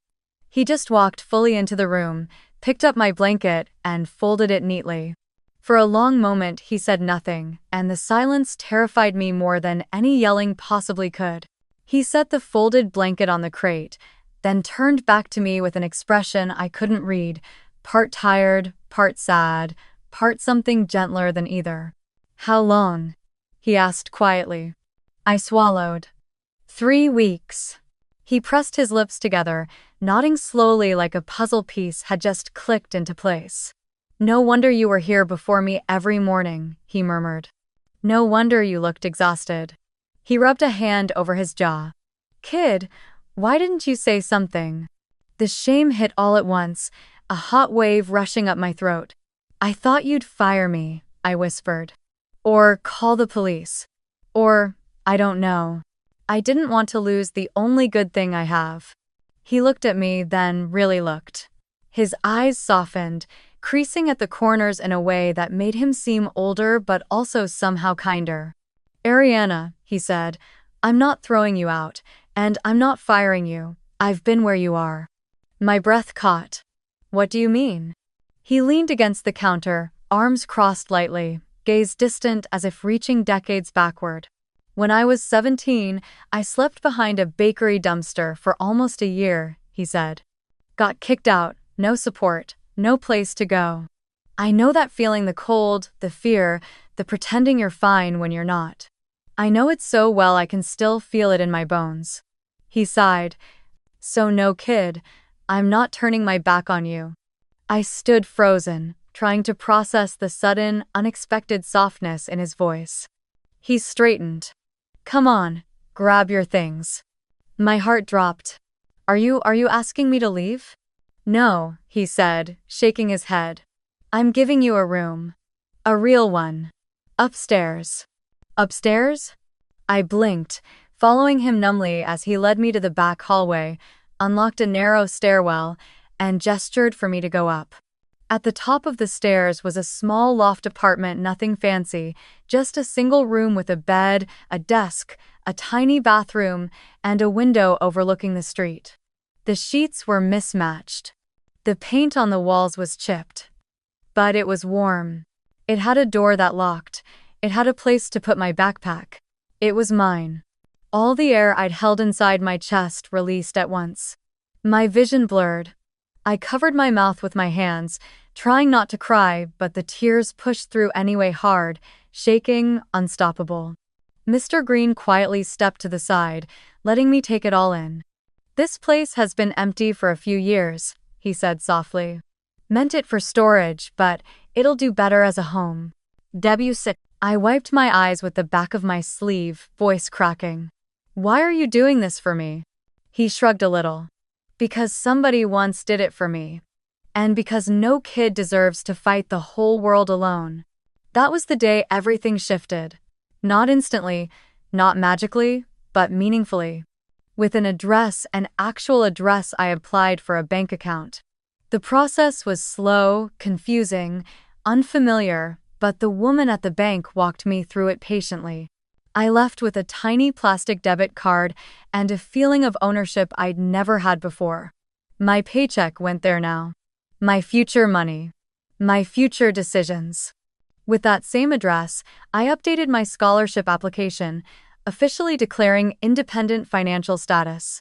He just walked fully into the room, picked up my blanket, and folded it neatly. For a long moment he said nothing, and the silence terrified me more than any yelling possibly could. He set the folded blanket on the crate, then turned back to me with an expression I couldn't read, part tired, part sad, part something gentler than either. "How long?" he asked quietly. I swallowed. 3 weeks. He pressed his lips together, nodding slowly like a puzzle piece had just clicked into place. "No wonder you were here before me every morning," he murmured. "No wonder you looked exhausted." He rubbed a hand over his jaw. "Kid, why didn't you say something?" The shame hit all at once, a hot wave rushing up my throat. "I thought you'd fire me," I whispered. "Or call the police. Or, I don't know. I didn't want to lose the only good thing I have." He looked at me, then really looked. His eyes softened, creasing at the corners in a way that made him seem older but also somehow kinder. "Ariana," he said, "I'm not throwing you out, and I'm not firing you. I've been where you are." My breath caught. "What do you mean?" He leaned against the counter, arms crossed lightly, gaze distant as if reaching decades backward. "When I was 17, I slept behind a bakery dumpster for almost a year," he said. "Got kicked out, no support, no place to go. I know that feeling, the cold, the fear, the pretending you're fine when you're not. I know it so well I can still feel it in my bones." He sighed. "So no, kid, I'm not turning my back on you." I stood frozen, trying to process the sudden, unexpected softness in his voice. He straightened. "Come on, grab your things." My heart dropped. Are you asking me to leave?" "No," he said, shaking his head. "I'm giving you a room. A real one. Upstairs." "Upstairs?" I blinked, following him numbly as he led me to the back hallway, unlocked a narrow stairwell, and gestured for me to go up. At the top of the stairs was a small loft apartment, nothing fancy, just a single room with a bed, a desk, a tiny bathroom, and a window overlooking the street. The sheets were mismatched. The paint on the walls was chipped. But it was warm. It had a door that locked. It had a place to put my backpack. It was mine. All the air I'd held inside my chest released at once. My vision blurred. I covered my mouth with my hands, trying not to cry, but the tears pushed through anyway, hard, shaking, unstoppable. Mr. Green quietly stepped to the side, letting me take it all in. "This place has been empty for a few years," he said softly. "Meant it for storage, but it'll do better as a home." "Debussy." I wiped my eyes with the back of my sleeve, voice cracking. "Why are you doing this for me?" He shrugged a little. "Because somebody once did it for me. And because no kid deserves to fight the whole world alone." That was the day everything shifted. Not instantly, not magically, but meaningfully. With an actual address, I applied for a bank account. The process was slow, confusing, unfamiliar, but the woman at the bank walked me through it patiently. I left with a tiny plastic debit card and a feeling of ownership I'd never had before. My paycheck went there now. My future money. My future decisions. With that same address, I updated my scholarship application, officially declaring independent financial status.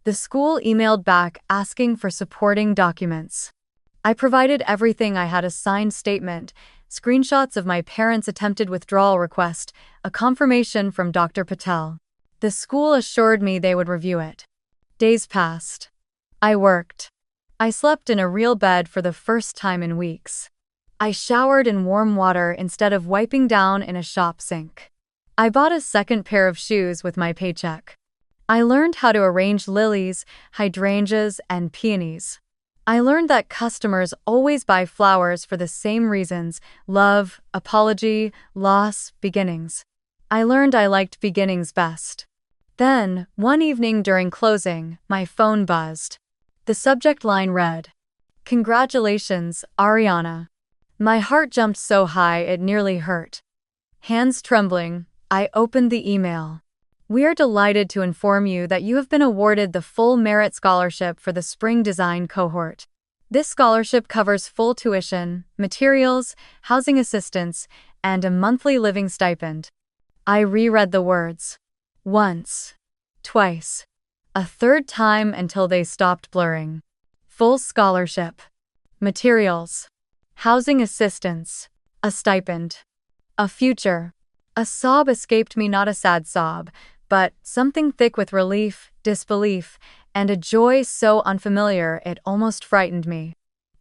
The school emailed back asking for supporting documents. I provided everything. I had: a signed statement, screenshots of my parents' attempted withdrawal request, a confirmation from Dr. Patel. The school assured me they would review it. Days passed. I worked. I slept in a real bed for the first time in weeks. I showered in warm water instead of wiping down in a shop sink. I bought a second pair of shoes with my paycheck. I learned how to arrange lilies, hydrangeas, and peonies. I learned that customers always buy flowers for the same reasons: love, apology, loss, beginnings. I learned I liked beginnings best. Then, one evening during closing, my phone buzzed. The subject line read, "Congratulations, Ariana." My heart jumped so high it nearly hurt. Hands trembling, I opened the email. "We are delighted to inform you that you have been awarded the full merit scholarship for the spring design cohort. This scholarship covers full tuition, materials, housing assistance, and a monthly living stipend." I reread the words. Once. Twice. A third time until they stopped blurring. Full scholarship. Materials. Housing assistance. A stipend. A future. A sob escaped me, not a sad sob, but something thick with relief, disbelief, and a joy so unfamiliar it almost frightened me.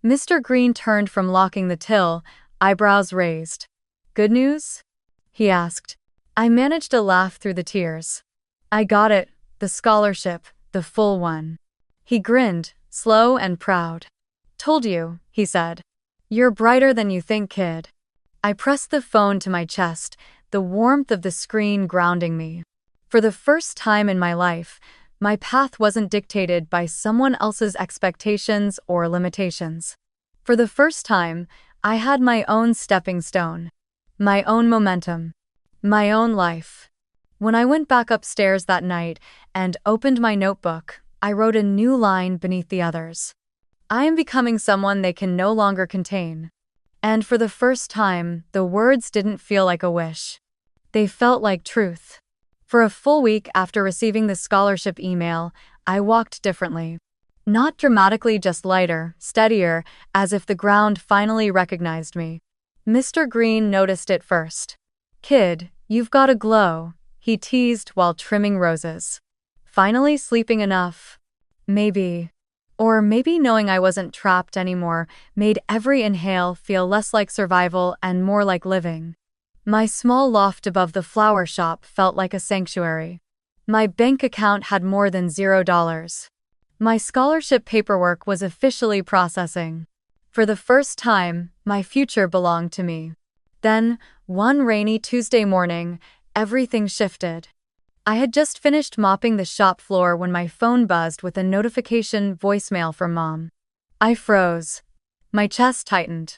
Mr. Green turned from locking the till, eyebrows raised. "Good news?" he asked. I managed a laugh through the tears. "I got it, the scholarship, the full one." He grinned, slow and proud. "Told you," he said. "You're brighter than you think, kid." I pressed the phone to my chest, the warmth of the screen grounding me. For the first time in my life, my path wasn't dictated by someone else's expectations or limitations. For the first time, I had my own stepping stone, my own momentum, my own life. When I went back upstairs that night and opened my notebook, I wrote a new line beneath the others. I am becoming someone they can no longer contain. And for the first time, the words didn't feel like a wish. They felt like truth. For a full week after receiving the scholarship email, I walked differently. Not dramatically, just lighter, steadier, as if the ground finally recognized me. Mr. Green noticed it first. "Kid, you've got a glow," he teased while trimming roses. "Finally sleeping enough?" Maybe. Or maybe knowing I wasn't trapped anymore made every inhale feel less like survival and more like living. My small loft above the flower shop felt like a sanctuary. My bank account had more than $0. My scholarship paperwork was officially processing. For the first time, my future belonged to me. Then, one rainy Tuesday morning, everything shifted. I had just finished mopping the shop floor when my phone buzzed with a notification voicemail from Mom. I froze. My chest tightened.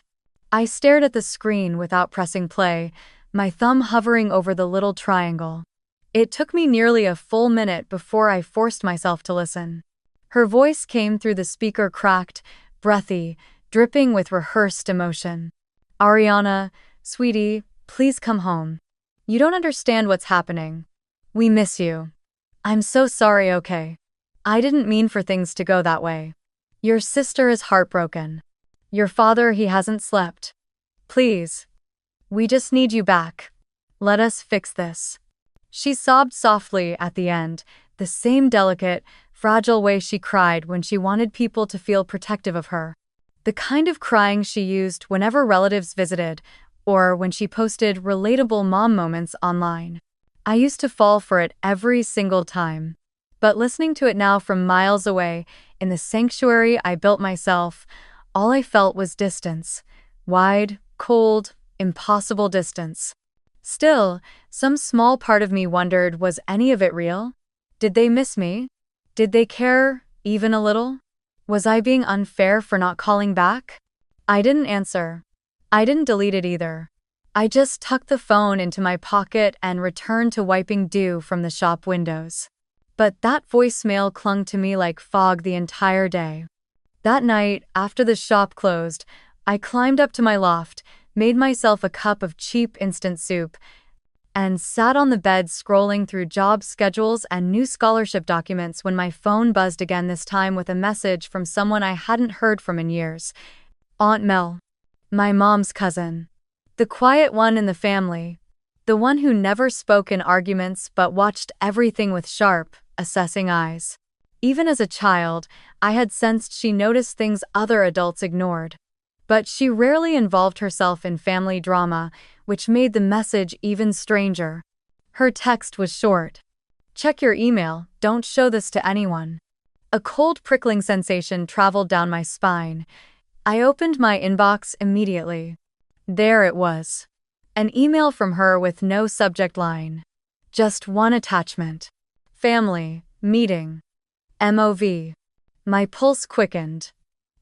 I stared at the screen without pressing play, my thumb hovering over the little triangle. It took me nearly a full minute before I forced myself to listen. Her voice came through the speaker cracked, breathy, dripping with rehearsed emotion. Ariana, sweetie, please come home. You don't understand what's happening. We miss you. I'm so sorry, okay? I didn't mean for things to go that way. Your sister is heartbroken. Your father, he hasn't slept. Please. We just need you back. Let us fix this. She sobbed softly at the end, the same delicate, fragile way she cried when she wanted people to feel protective of her. The kind of crying she used whenever relatives visited, or when she posted relatable mom moments online. I used to fall for it every single time. But listening to it now from miles away, in the sanctuary I built myself, all I felt was distance. Wide, cold, impossible distance. Still, some small part of me wondered, was any of it real? Did they miss me? Did they care, even a little? Was I being unfair for not calling back? I didn't answer. I didn't delete it either. I just tucked the phone into my pocket and returned to wiping dew from the shop windows. But that voicemail clung to me like fog the entire day. That night, after the shop closed, I climbed up to my loft, made myself a cup of cheap instant soup, and sat on the bed scrolling through job schedules and new scholarship documents when my phone buzzed again, this time with a message from someone I hadn't heard from in years. Aunt Mel. My mom's cousin. The quiet one in the family. The one who never spoke in arguments but watched everything with sharp, assessing eyes. Even as a child, I had sensed she noticed things other adults ignored. But she rarely involved herself in family drama, which made the message even stranger. Her text was short. Check your email, don't show this to anyone. A cold prickling sensation traveled down my spine. I opened my inbox immediately. There it was. An email from her with no subject line. Just one attachment. Family, meeting. MOV. My pulse quickened.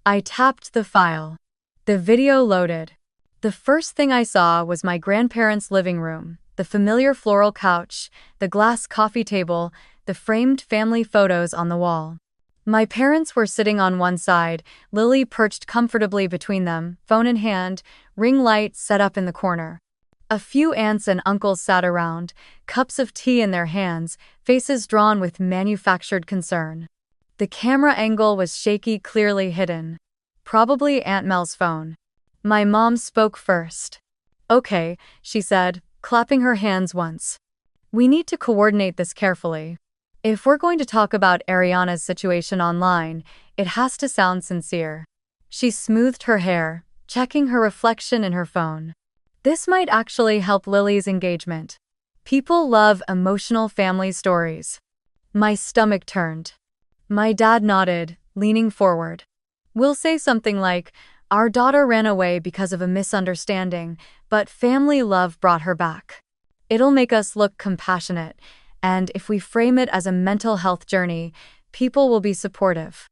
I tapped the file. The video loaded. The first thing I saw was my grandparents' living room, the familiar floral couch, the glass coffee table, the framed family photos on the wall. My parents were sitting on one side, Lily perched comfortably between them, phone in hand, ring light set up in the corner. A few aunts and uncles sat around, cups of tea in their hands, faces drawn with manufactured concern. The camera angle was shaky, clearly hidden. Probably Aunt Mel's phone. My mom spoke first. Okay, she said, clapping her hands once. We need to coordinate this carefully. If we're going to talk about Ariana's situation online, it has to sound sincere. She smoothed her hair, checking her reflection in her phone. This might actually help Lily's engagement. People love emotional family stories. My stomach turned. My dad nodded, leaning forward. We'll say something like, our daughter ran away because of a misunderstanding, but family love brought her back. It'll make us look compassionate, and if we frame it as a mental health journey, people will be supportive.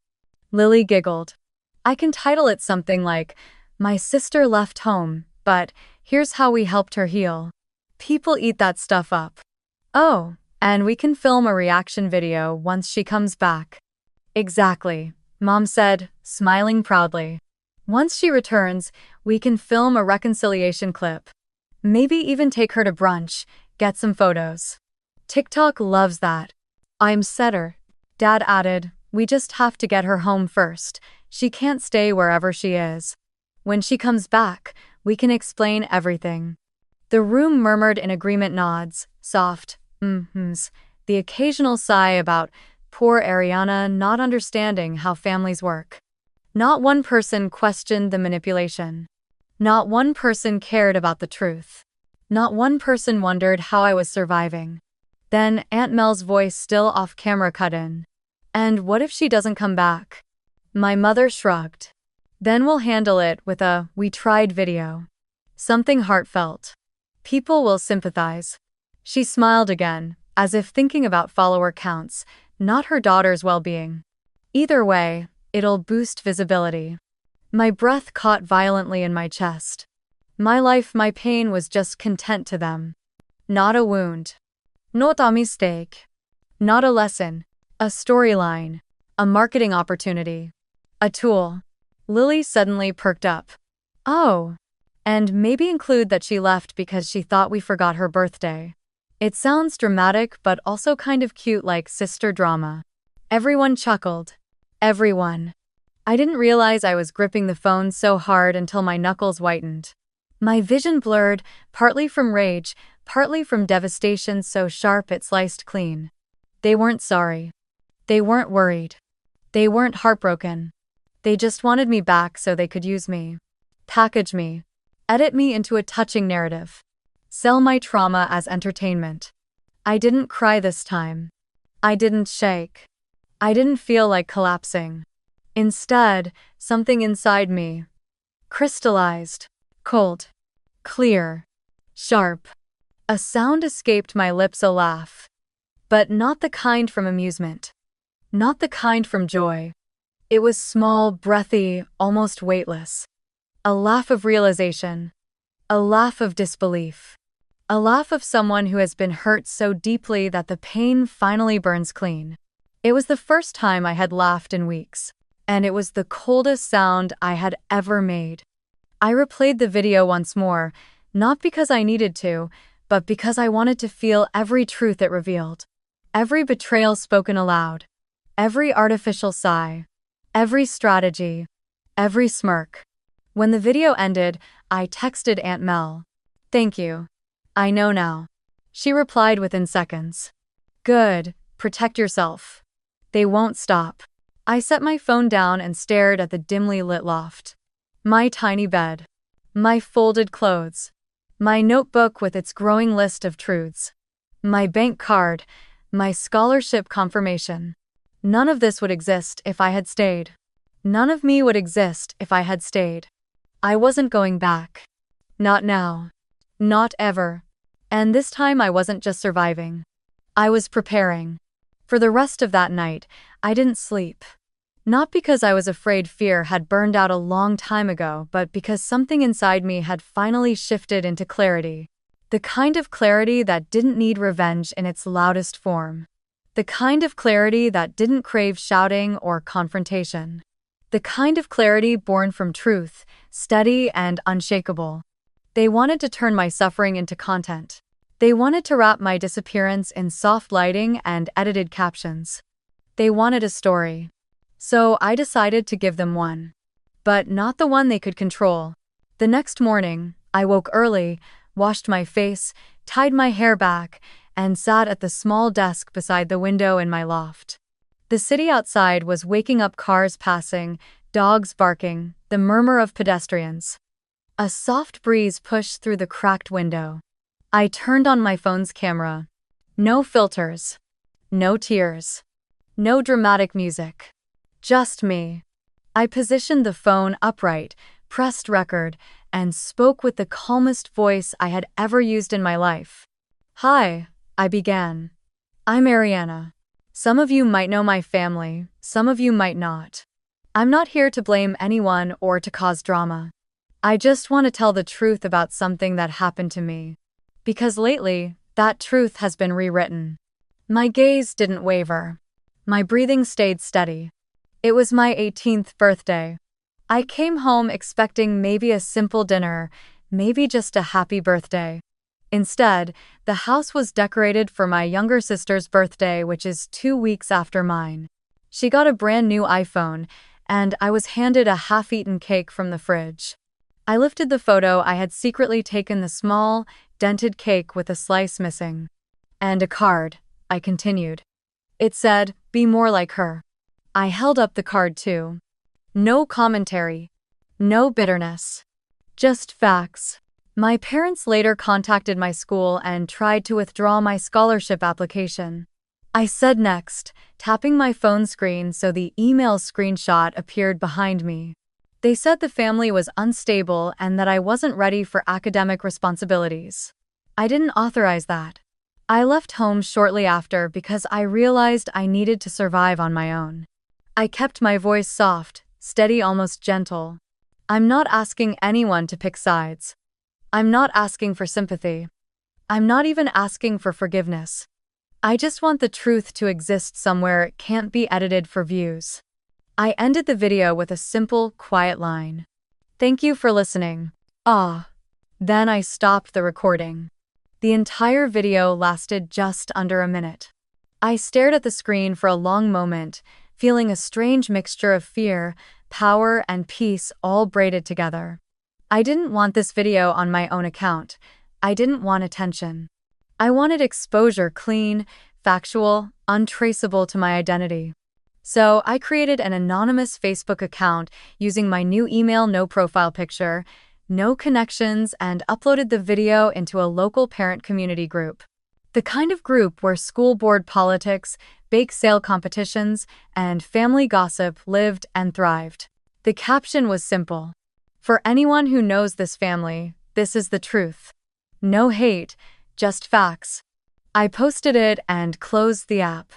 Lily giggled. I can title it something like, My sister left home, but here's how we helped her heal. People eat that stuff up. Oh, and we can film a reaction video once she comes back. Exactly, Mom said, smiling proudly. Once she returns, we can film a reconciliation clip. Maybe even take her to brunch, get some photos. TikTok loves that. I'm setter. Dad added, we just have to get her home first. She can't stay wherever she is. When she comes back, we can explain everything. The room murmured in agreement, nods, soft, mm-hms, the occasional sigh about poor Ariana not understanding how families work. Not one person questioned the manipulation. Not one person cared about the truth. Not one person wondered how I was surviving. Then Aunt Mel's voice, still off camera, cut in. And what if she doesn't come back? My mother shrugged. Then we'll handle it with a "we tried" video. Something heartfelt. People will sympathize. She smiled again, as if thinking about follower counts, not her daughter's well-being. Either way, it'll boost visibility. My breath caught violently in my chest. My life, my pain was just content to them. Not a wound. Not a mistake. Not a lesson. A storyline. A marketing opportunity. A tool. Lily suddenly perked up. Oh. And maybe include that she left because she thought we forgot her birthday. It sounds dramatic but also kind of cute, like sister drama. Everyone chuckled. Everyone. I didn't realize I was gripping the phone so hard until my knuckles whitened. My vision blurred, partly from rage, partly from devastation so sharp it sliced clean. They weren't sorry. They weren't worried. They weren't heartbroken. They just wanted me back so they could use me. Package me. Edit me into a touching narrative. Sell my trauma as entertainment. I didn't cry this time. I didn't shake. I didn't feel like collapsing. Instead, something inside me crystallized, cold, clear, sharp. A sound escaped my lips, a laugh. But not the kind from amusement. Not the kind from joy. It was small, breathy, almost weightless. A laugh of realization. A laugh of disbelief. A laugh of someone who has been hurt so deeply that the pain finally burns clean. It was the first time I had laughed in weeks, and it was the coldest sound I had ever made. I replayed the video once more, not because I needed to, but because I wanted to feel every truth it revealed. Every betrayal spoken aloud. Every artificial sigh. Every strategy. Every smirk. When the video ended, I texted Aunt Mel. "Thank you. I know now." She replied within seconds. "Good, protect yourself. They won't stop." I set my phone down and stared at the dimly lit loft. My tiny bed. My folded clothes. My notebook with its growing list of truths. My bank card. My scholarship confirmation. None of this would exist if I had stayed. None of me would exist if I had stayed. I wasn't going back. Not now. Not ever. And this time I wasn't just surviving. I was preparing. For the rest of that night, I didn't sleep. Not because I was afraid fear had burned out a long time ago, but because something inside me had finally shifted into clarity. The kind of clarity that didn't need revenge in its loudest form. The kind of clarity that didn't crave shouting or confrontation. The kind of clarity born from truth, steady and unshakable. They wanted to turn my suffering into content. They wanted to wrap my disappearance in soft lighting and edited captions. They wanted a story. So I decided to give them one. But not the one they could control. The next morning, I woke early, washed my face, tied my hair back, and sat at the small desk beside the window in my loft. The city outside was waking up, cars passing, dogs barking, the murmur of pedestrians. A soft breeze pushed through the cracked window. I turned on my phone's camera. No filters. No tears. No dramatic music. Just me. I positioned the phone upright, pressed record, and spoke with the calmest voice I had ever used in my life. "Hi," I began. "I'm Ariana. Some of you might know my family, some of you might not. I'm not here to blame anyone or to cause drama. I just want to tell the truth about something that happened to me. Because lately, that truth has been rewritten." My gaze didn't waver. My breathing stayed steady. It was my 18th birthday. I came home expecting maybe a simple dinner, maybe just a happy birthday. Instead, the house was decorated for my younger sister's birthday, which is 2 weeks after mine. She got a brand new iPhone, and I was handed a half-eaten cake from the fridge. I lifted the photo I had secretly taken, the small, dented cake with a slice missing. "And a card," I continued. It said, "Be more like her." I held up the card too. No commentary. No bitterness. Just facts. My parents later contacted my school and tried to withdraw my scholarship application. I said next, tapping my phone screen so the email screenshot appeared behind me. They said the family was unstable and that I wasn't ready for academic responsibilities. I didn't authorize that. I left home shortly after because I realized I needed to survive on my own. I kept my voice soft, steady, almost gentle. I'm not asking anyone to pick sides. I'm not asking for sympathy. I'm not even asking for forgiveness. I just want the truth to exist somewhere it can't be edited for views. I ended the video with a simple, quiet line. Thank you for listening. Ah. Then I stopped the recording. The entire video lasted just under a minute. I stared at the screen for a long moment, feeling a strange mixture of fear, power, and peace all braided together. I didn't want this video on my own account. I didn't want attention. I wanted exposure, clean, factual, untraceable to my identity. So I created an anonymous Facebook account using my new email, no profile picture, no connections, and uploaded the video into a local parent community group. The kind of group where school board politics, bake sale competitions, and family gossip lived and thrived. The caption was simple. For anyone who knows this family, this is the truth. No hate, just facts. I posted it and closed the app.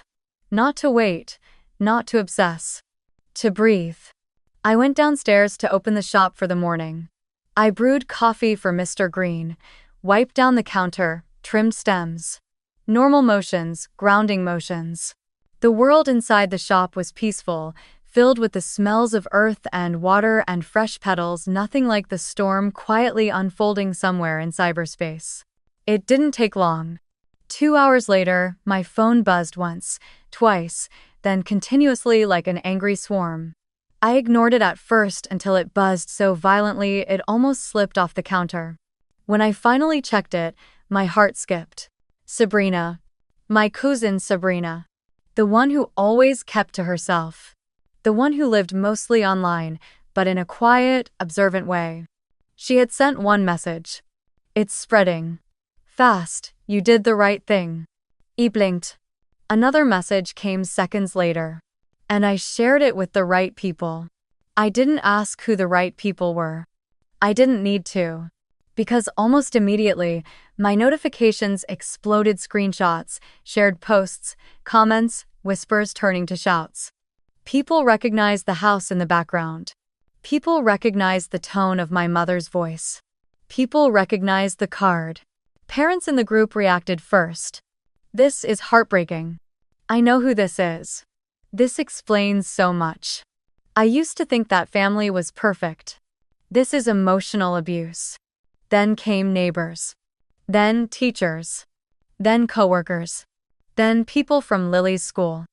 Not to wait, not to obsess. To breathe. I went downstairs to open the shop for the morning. I brewed coffee for Mr. Green, wiped down the counter, trimmed stems. Normal motions, grounding motions. The world inside the shop was peaceful, filled with the smells of earth and water and fresh petals, nothing like the storm quietly unfolding somewhere in cyberspace. It didn't take long. 2 hours later, my phone buzzed once, twice, then continuously like an angry swarm. I ignored it at first until it buzzed so violently it almost slipped off the counter. When I finally checked it, my heart skipped. Sabrina. My cousin Sabrina. The one who always kept to herself. The one who lived mostly online, but in a quiet, observant way. She had sent one message. It's spreading. Fast, you did the right thing. I blinked. Another message came seconds later. And I shared it with the right people. I didn't ask who the right people were. I didn't need to. Because almost immediately, my notifications exploded: screenshots, shared posts, comments, whispers turning to shouts. People recognized the house in the background. People recognized the tone of my mother's voice. People recognized the card. Parents in the group reacted first. This is heartbreaking. I know who this is. This explains so much. I used to think that family was perfect. This is emotional abuse. Then came neighbors. Then teachers. Then coworkers. Then people from Lily's school.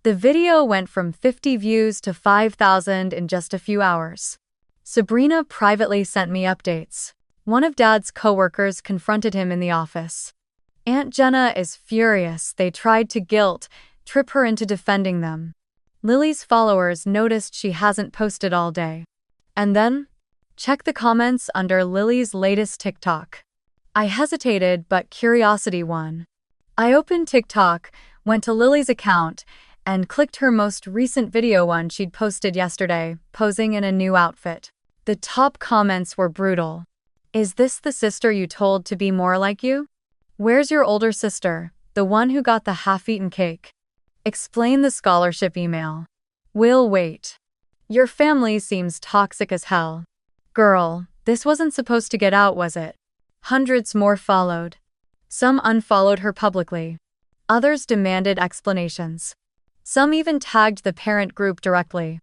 The video went from 50 views to 5,000 in just a few hours. Sabrina privately sent me updates. One of Dad's coworkers confronted him in the office. Aunt Jenna is furious. They tried to trip her into defending them. Lily's followers noticed she hasn't posted all day. And then? Check the comments under Lily's latest TikTok. I hesitated, but curiosity won. I opened TikTok, went to Lily's account, and clicked her most recent video, one she'd posted yesterday, posing in a new outfit. The top comments were brutal. Is this the sister you told to be more like you? Where's your older sister, the one who got the half-eaten cake? Explain the scholarship email. We'll wait. Your family seems toxic as hell. Girl, this wasn't supposed to get out, was it? Hundreds more followed. Some unfollowed her publicly. Others demanded explanations. Some even tagged the parent group directly.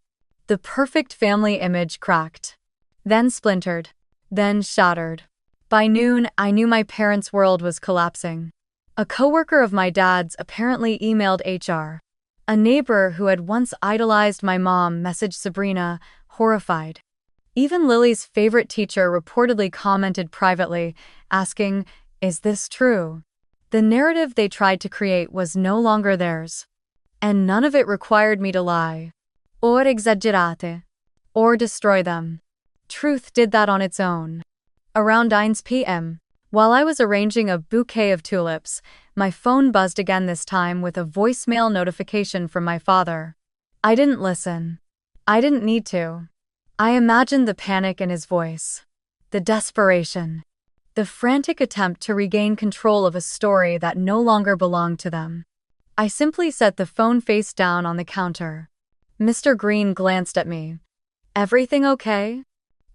The perfect family image cracked. Then splintered. Then shattered. By noon, I knew my parents' world was collapsing. A coworker of my dad's apparently emailed HR. A neighbor who had once idolized my mom messaged Sabrina, horrified. Even Lily's favorite teacher reportedly commented privately, asking, is this true? The narrative they tried to create was no longer theirs. And none of it required me to lie. Or exaggerate. Or destroy them. Truth did that on its own. Around 9 p.m., while I was arranging a bouquet of tulips, my phone buzzed again, this time with a voicemail notification from my father. I didn't listen. I didn't need to. I imagined the panic in his voice. The desperation. The frantic attempt to regain control of a story that no longer belonged to them. I simply set the phone face down on the counter. Mr. Green glanced at me. Everything okay?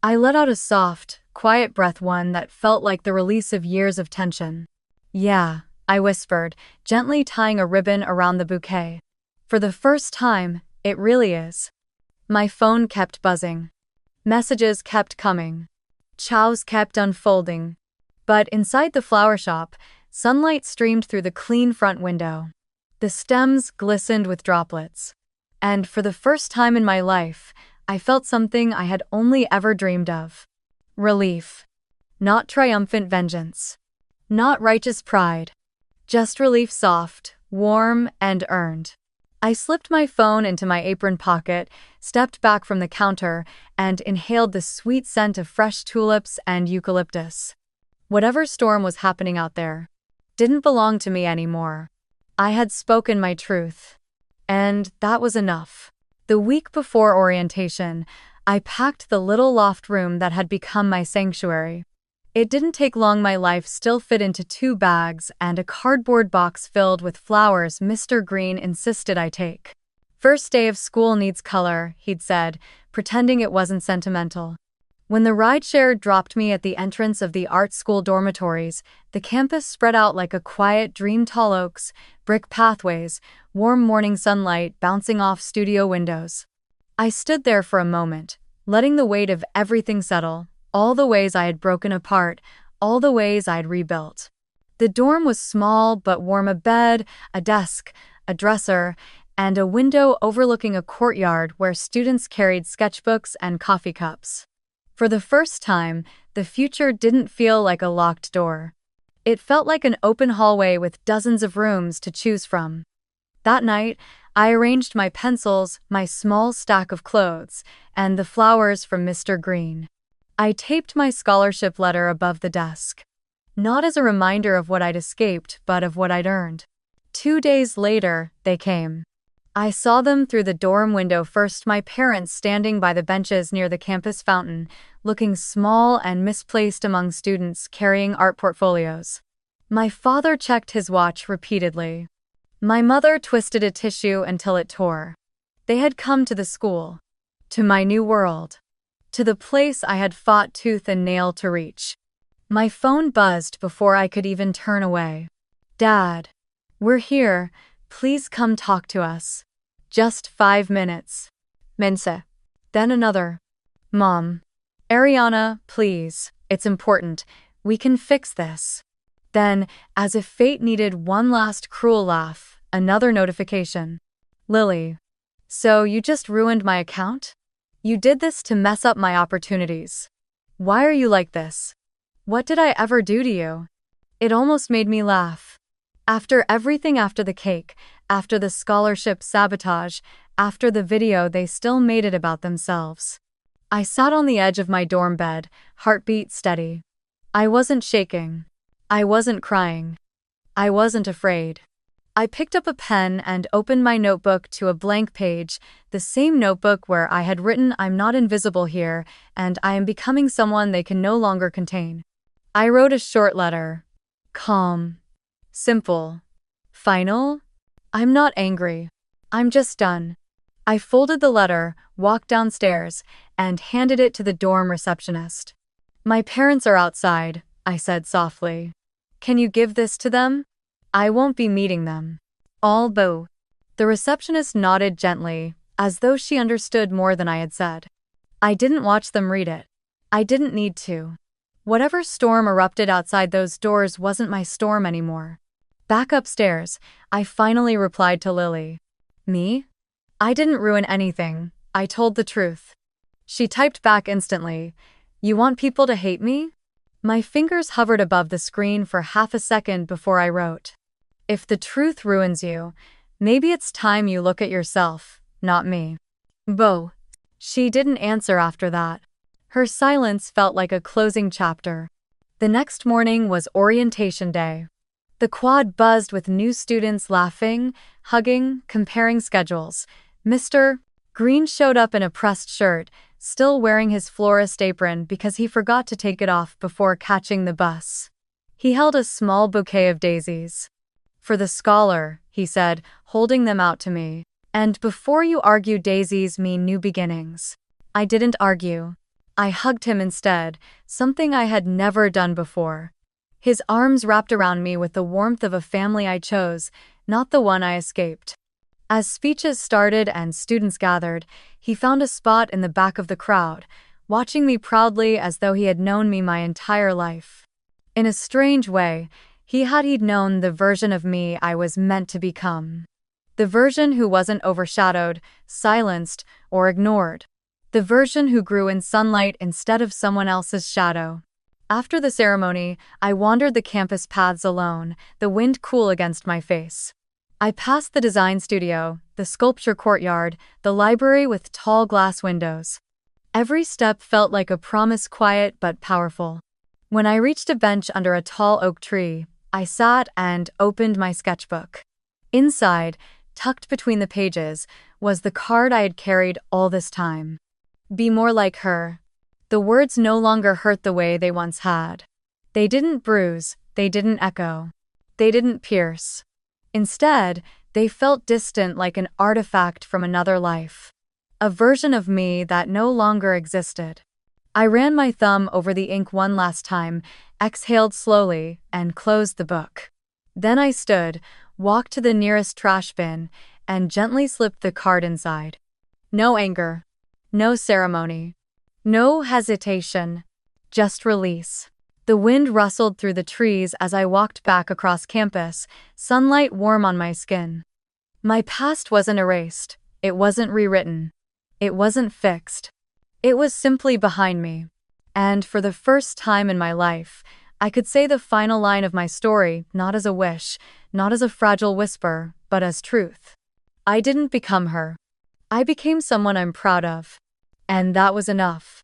I let out a soft, quiet breath, one that felt like the release of years of tension. Yeah, I whispered, gently tying a ribbon around the bouquet. For the first time, it really is. My phone kept buzzing. Messages kept coming. Chows kept unfolding. But inside the flower shop, sunlight streamed through the clean front window. The stems glistened with droplets. And for the first time in my life, I felt something I had only ever dreamed of. Relief. Not triumphant vengeance. Not righteous pride. Just relief, soft, warm, and earned. I slipped my phone into my apron pocket, stepped back from the counter, and inhaled the sweet scent of fresh tulips and eucalyptus. Whatever storm was happening out there didn't belong to me anymore. I had spoken my truth. And that was enough. The week before orientation, I packed the little loft room that had become my sanctuary. It didn't take long. My life still fit into 2 bags and a cardboard box filled with flowers Mr. Green insisted I take. First day of school needs color, he'd said, pretending it wasn't sentimental. When the rideshare dropped me at the entrance of the art school dormitories, the campus spread out like a quiet dream. Tall oaks, brick pathways, warm morning sunlight bouncing off studio windows. I stood there for a moment, letting the weight of everything settle. All the ways I had broken apart, all the ways I'd rebuilt. The dorm was small but warm. A bed, a desk, a dresser, and a window overlooking a courtyard where students carried sketchbooks and coffee cups. For the first time, the future didn't feel like a locked door. It felt like an open hallway with dozens of rooms to choose from. That night, I arranged my pencils, my small stack of clothes, and the flowers from Mr. Green. I taped my scholarship letter above the desk. Not as a reminder of what I'd escaped, but of what I'd earned. 2 days later, they came. I saw them through the dorm window first, my parents standing by the benches near the campus fountain, looking small and misplaced among students carrying art portfolios. My father checked his watch repeatedly. My mother twisted a tissue until it tore. They had come to the school. To my new world. To the place I had fought tooth and nail to reach. My phone buzzed before I could even turn away. Dad. We're here. Please come talk to us. Just 5 minutes. Minse. Then another. Mom. Ariana, please. It's important. We can fix this. Then, as if fate needed one last cruel laugh, another notification. Lily. So you just ruined my account? You did this to mess up my opportunities. Why are you like this? What did I ever do to you? It almost made me laugh. After everything, after the cake, after the scholarship sabotage, after the video, they still made it about themselves. I sat on the edge of my dorm bed, heartbeat steady. I wasn't shaking. I wasn't crying. I wasn't afraid. I picked up a pen and opened my notebook to a blank page, the same notebook where I had written, I'm not invisible here, and I am becoming someone they can no longer contain. I wrote a short letter. Calm. Simple. Final. I'm not angry. I'm just done. I folded the letter, walked downstairs, and handed it to the dorm receptionist. My parents are outside, I said softly. Can you give this to them? I won't be meeting them. Although. The receptionist nodded gently, as though she understood more than I had said. I didn't watch them read it. I didn't need to. Whatever storm erupted outside those doors wasn't my storm anymore. Back upstairs, I finally replied to Lily. Me? I didn't ruin anything. I told the truth. She typed back instantly. You want people to hate me? My fingers hovered above the screen for half a second before I wrote. If the truth ruins you, maybe it's time you look at yourself, not me. Bo. She didn't answer after that. Her silence felt like a closing chapter. The next morning was orientation day. The quad buzzed with new students laughing, hugging, comparing schedules. Mr. Green showed up in a pressed shirt, still wearing his florist apron because he forgot to take it off before catching the bus. He held a small bouquet of daisies. For the scholar, he said, holding them out to me. And before you argue, daisies mean new beginnings. I didn't argue. I hugged him instead, something I had never done before. His arms wrapped around me with the warmth of a family I chose, not the one I escaped. As speeches started and students gathered, he found a spot in the back of the crowd, watching me proudly as though he had known me my entire life. In a strange way, he'd known the version of me I was meant to become. The version who wasn't overshadowed, silenced, or ignored. The version who grew in sunlight instead of someone else's shadow. After the ceremony, I wandered the campus paths alone, the wind cool against my face. I passed the design studio, the sculpture courtyard, the library with tall glass windows. Every step felt like a promise, quiet but powerful. When I reached a bench under a tall oak tree, I sat and opened my sketchbook. Inside, tucked between the pages, was the card I had carried all this time. Be more like her. The words no longer hurt the way they once had. They didn't bruise, they didn't echo. They didn't pierce. Instead, they felt distant, like an artifact from another life. A version of me that no longer existed. I ran my thumb over the ink one last time, exhaled slowly, and closed the book. Then I stood, walked to the nearest trash bin, and gently slipped the card inside. No anger. No ceremony. No hesitation. Just release. The wind rustled through the trees as I walked back across campus, sunlight warm on my skin. My past wasn't erased. It wasn't rewritten. It wasn't fixed. It was simply behind me. And for the first time in my life, I could say the final line of my story, not as a wish, not as a fragile whisper, but as truth. I didn't become her. I became someone I'm proud of. And that was enough.